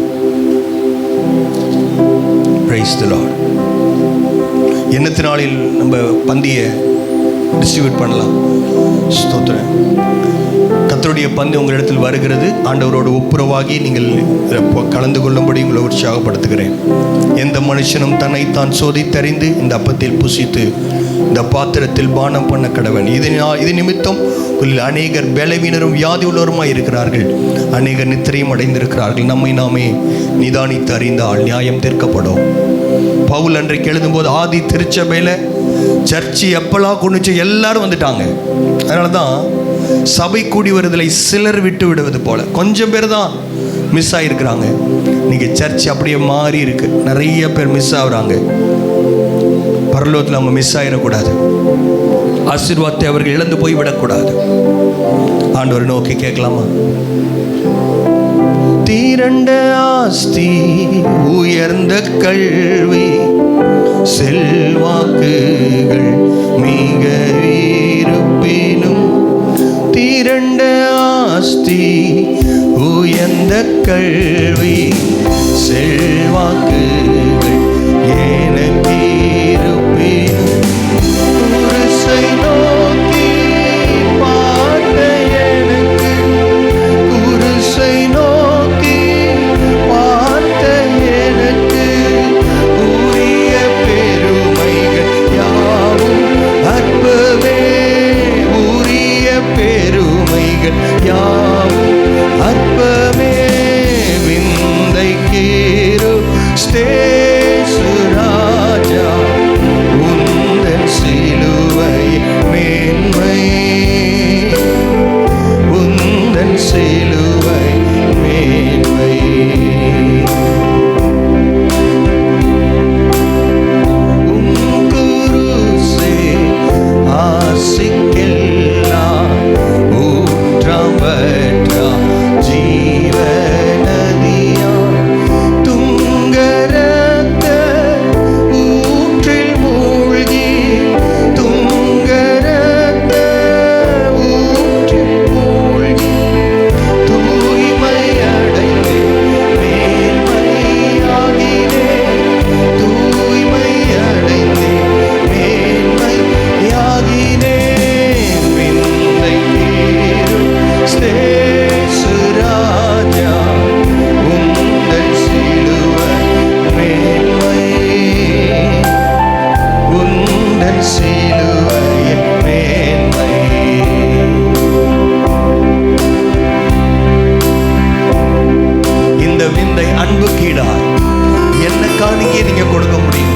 Praise the Lord. எண்ணத்தினாலில் நம்ம பந்தியை டிஸ்ட்ரிபியூட் பண்ணலாம். ஸ்தோத்திரம். கர்த்தருடைய பந்தி உங்களிடத்தில் வருகிறது. ஆண்டவரோடு ஒப்புரவாகி நீங்கள் கலந்து கொள்ளும்படி உங்களை உற்சாகப்படுத்துகிறேன். எந்த மனுஷனும் தன்னைத்தான் சோதித்தறிந்து இந்த அப்பத்தில் புசித்து இந்த பாத்திரத்தில் பானம் பண்ண கடவன். இது நிமித்தம் அநேகர் பலவீனரும் வியாதி உள்ளவருமாய் இருக்கிறார்கள், அநேகர் நித்திரையும் அடைந்திருக்கிறார்கள். நம்மை நாமே நிதானித்து அறிந்தால் நியாயம் தீர்க்கப்படும். பவுல் அன்றைக்கு எழுதும்போது ஆதி திருச்சபையில் சர்ச்சு எப்பெல்லாம் கொண்டுச்சு எல்லாரும் வந்துட்டாங்க. அதனால தான் சபை கூடி வருதலை சிலர் விட்டு விடுவது போல கொஞ்சம் பேர் தான் மிஸ் ஆகிருக்கிறாங்க. இன்னைக்கு சர்ச் அப்படியே மாறி இருக்கு. நிறைய பேர் மிஸ் ஆகுறாங்க. பரலோகத்தில் அவங்க மிஸ் ஆகிடக்கூடாது. ஆசீர்வாதத்தை அவர்கள் இழந்து போய் விடக்கூடாது. ஆண்டவரை நோக்கி கேட்கலாமா? தீரண்ட ஆஸ்தி, உயர்ந்த கல்வி, செல்வாக்குகள் மிக இருப்பினும், தீரண்ட ஆஸ்தி, உயர்ந்த கல்வி, செல்வாக்குகள் எனக்கு இருப்பினும், குருசை நோக்கி பார்த்த எனக்கு, குருசை நோக்கி பார்த்த எனக்கு உரிய பெருமைகள் யாவும் அற்பமே, உரிய பெருமைகள் யாவும் அற்பமே, விந்தை கீரு ஸ்தே காணிக்கையை நீங்க கொடுக்க முடியும்.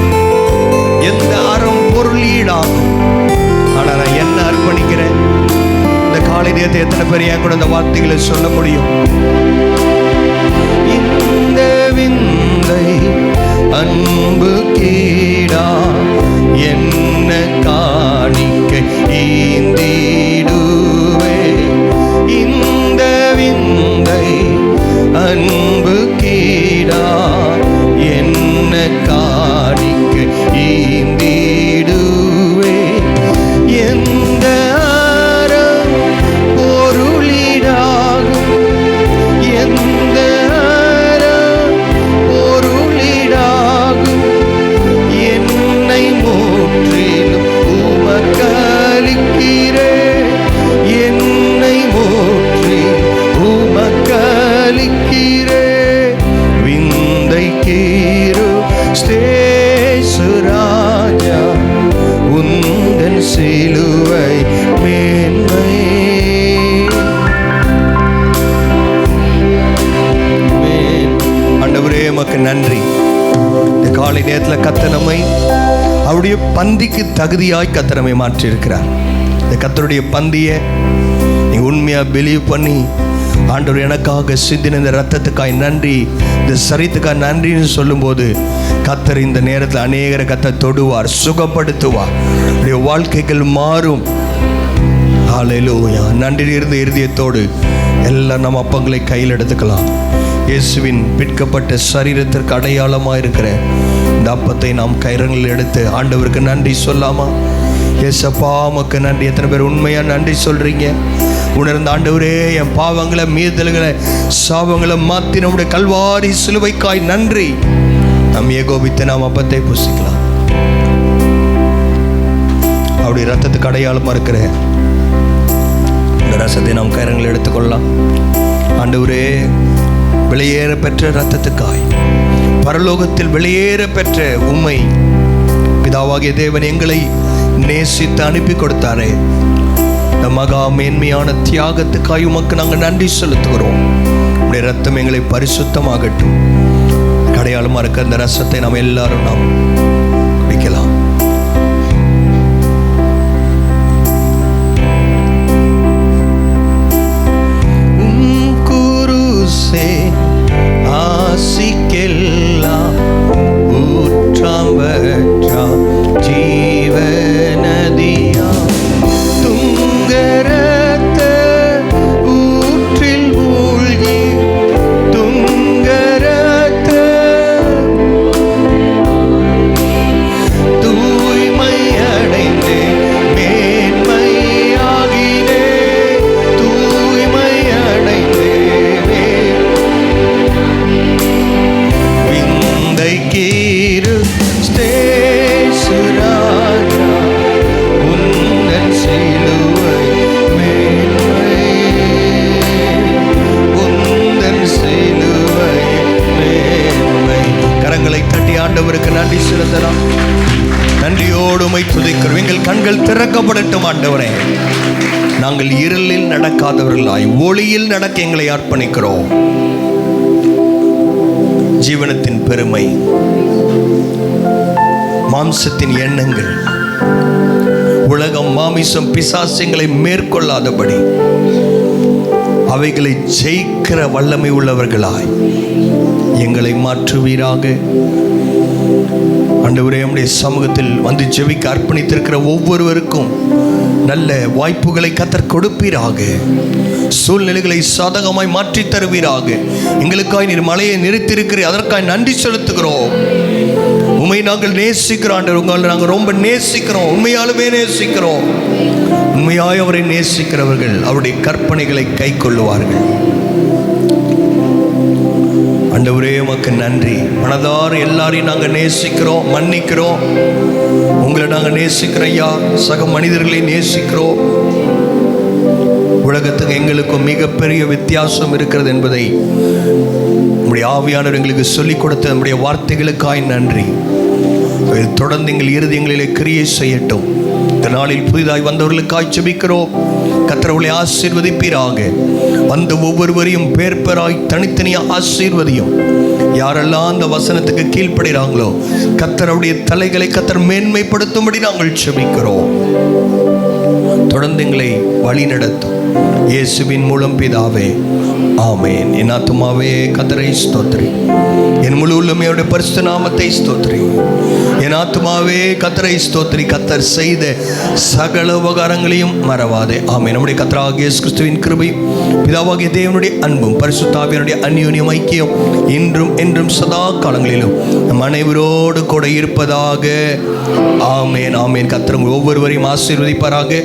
எந்த அறம் பொருள் ஈடாகும். ஆனா நான் என்ன அர்ப்பணிக்கிறேன்? இந்த காலை நேரத்தை எத்தனை பேர் என் கூட இந்த வார்த்தைகளை சொல்ல முடியும்? இந்த விந்தை அன்பு கீடா என்ன காணிக்கை ஈந்திடுவே. இந்த விந்தை அன்பு கீடா என்ன காணிக்கை ஈந்திடுவே. எந்த அறம் பொருளிடாகும். எந்த அறம் பொருளிடாகும். என்னை முற்றிலும் உமக்களிக்கிறேன். என்னை முற்றிலும் உமக்களிக்கிறேன். விந்தை கீரு ஸ்தேசுராஜா உந்தன் சிலுவை மேன்மை. ஆண்டவரே உமக்கு நன்றி. இந்த காலை நேரத்தில் கர்த்தர் நம்மை அவருடைய பந்திக்கு தகுதியாய் கர்த்தர் நம்மை மாற்றி இருக்கிறார். இந்த கர்த்தருடைய பந்தியை நீ உண்மையா பிலீவ் பண்ணி, ஆண்டவர் எனக்காக சிந்தின இந்த ரத்தத்துக்காய் நன்றி, இந்த சரீரத்துக்காய் நன்றின்னு சொல்லும்போது கர்த்தர் இந்த நேரத்தில் அநேகரை கர்த்தர் தொடுவார், சுகப்படுத்துவார், உடைய வாழ்க்கைகள் மாறும். ஹல்லேலூயா. நன்றி இருந்த இருதயத்தோடு எல்லாம் நம்ம அப்பங்களை கையில் எடுத்துக்கலாம். இயேசுவின் பிற்கப்பட்ட சரீரத்திற்கு அடையாளமாக இருக்கிற இந்த அப்பத்தை நாம் கைரங்களில் எடுத்து ஆண்டவருக்கு நன்றி சொல்லாமா? ஏசப்பா உமக்கு நன்றி. எத்தனை பேர் உண்மையாக நன்றி சொல்கிறீங்க? உணர்ந்த ஆண்டவரே என் பாவங்களை, மீறுதல்களை, சாபங்களை மாற்றி நம்முடைய கல்வாரி சிலுவைக்காய் நன்றி. நம் ஏகோபித்து நாம் அப்பத்தை புசிக்கலாம். அவருடைய ரத்தத்துக்கு அடையாளமாக இருக்கிற இந்த ரசத்தை நாம் கைரங்களில் எடுத்துக்கொள்ளலாம். ஆண்டவரே வெளியேற பெற்ற ரத்தத்துக்காய், பரலோகத்தில் வெளியேற பெற்ற உம்மை பிதாவாகிய தேவன் எங்களை நேசித்து அனுப்பி கொடுத்தாரே, இந்த மகா மேன்மையான தியாகத்துக்காய் உமக்கு நாங்கள் நன்றி செலுத்துகிறோம். உடைய ரத்தம் எங்களை பரிசுத்தமாகட்டும். அடையாளமாக இருக்க இந்த ரசத்தை நாம் எல்லாரும் நாம் குடிக்கலாம். ஆசிக்கெல்லாம் ஊற்றாம் வற்றாம் ஜீவநதியா துங்கரத்த ஊற்றில் மூழ்கி துங்கரத்த தூய்மை அடைந்தே மேன்மையாகினே தூய்மை அடைந்தே கீரு ஸ்தேசுராஜா உந்தன் சிலுவை மேன்மை. உந்தன் சிலுவை மேன்மை. கரங்களை தட்டி ஆண்டவருக்கு நன்றி செலுத்தலாம். நன்றியோடு உம்மை துதிக்கிறோம். எங்கள் கண்கள் திறக்கப்படட்டும் ஆண்டவரே. நாங்கள் இருளில் நடக்காதவர்களாய் ஒளியில் நடக்க எங்களை அர்ப்பணிக்கிறோம். ஜீவனத்தின் பெருமை, மாம்சத்தின் எண்ணங்கள், உலகம், மாமிசம், பிசாசங்களை மேற்கொள்ளாதபடி அவைகளை ஜெயிக்கிற வல்லமை உள்ளவர்களாய் எங்களை மாற்றுவீராக. ஆண்டவரே உம்முடைய சமூகத்தில் வந்து ஜெபிக்க அர்ப்பணித்திருக்கிற ஒவ்வொருவருக்கும் நல்ல வாய்ப்புகளை கர்த்தர் கொடுப்பீராக. சூழ்நிலைகளை சாதகமாய் மாற்றி தருவீராக. எங்களுக்காய் நீர் மலையை நிறுத்தியிருக்கிறீர், அதற்காக நன்றி செலுத்துகிறோம். உண்மை நாங்கள் நேசிக்கிறோம். உங்களை நாங்கள் ரொம்ப நேசிக்கிறோம், உண்மையாலுமே நேசிக்கிறோம். உண்மையாய் அவரை நேசிக்கிறவர்கள் அவருடைய கற்பனைகளை கை கொள்ளுவார்கள். ஆண்டவரே உமக்கு நன்றி. மனதார எல்லாரையும் நாங்கள் நேசிக்கிறோம், மன்னிக்கிறோம். உங்களை நாங்கள் நேசிக்கிறோம் ஐயா. சக மனிதர்களை நேசிக்கிறோம். உலகத்துக்கு எங்களுக்கும் மிகப்பெரிய வித்தியாசம் இருக்கிறது என்பதை நம்முடைய ஆவியானவர் எங்களுக்கு சொல்லிக் கொடுத்த நம்முடைய வார்த்தைகளுக்காய் நன்றி. தொடர்ந்து எங்கள் இருதயங்களிலே கிரியை செய்யட்டும். இந்த நாளில் புதிதாய் வந்தவர்களுக்காய் ஜெபிக்கிறோம். கர்த்தர் உங்களை ஆசீர்வதிப்பீராக. வந்த ஒவ்வொருவரையும் பேர் பேராய் தனித்தனியாக ஆசீர்வதியும். யாரெல்லாம் அந்த வசனத்துக்கு கீழ்ப்படுகிறாங்களோ கர்த்தருடைய தலைகளை கர்த்தர் மேன்மைப்படுத்தும்படி நாங்கள் செபிக்கிறோம். தொடர்ந்து எங்களை வழி நடத்தும் இயேசுவின் மூலம் பிதாவே, ஆமேன். என் ஆத்துமாவே கர்த்தரை ஸ்தோத்திரி, என் முழு உள்ளமையோட பரிசுத்த நாமத்தை ஸ்தோத்திரி. என் ஆத்துமாவே கர்த்தரை ஸ்தோத்திரி, கர்த்தர் செய்த சகல உபகாரங்களையும் மறவாதே. ஆமேன். நம்முடைய கர்த்தராகிய இயேசு கிறிஸ்துவின் கிருபையும் பிதாவாகிய தேவனுடைய அன்பும் பரிசுத்த ஆவியானுடைய அந்யோன்யம் ஐக்கியம் இன்றும் என்றும் சதா காலங்களிலும் நம் அனைவரோடு கூட இருப்பதாக. ஆமேன். ஆமேன். கர்த்தர் ஒவ்வொருவரையும் ஆசீர்வதிப்பாராக.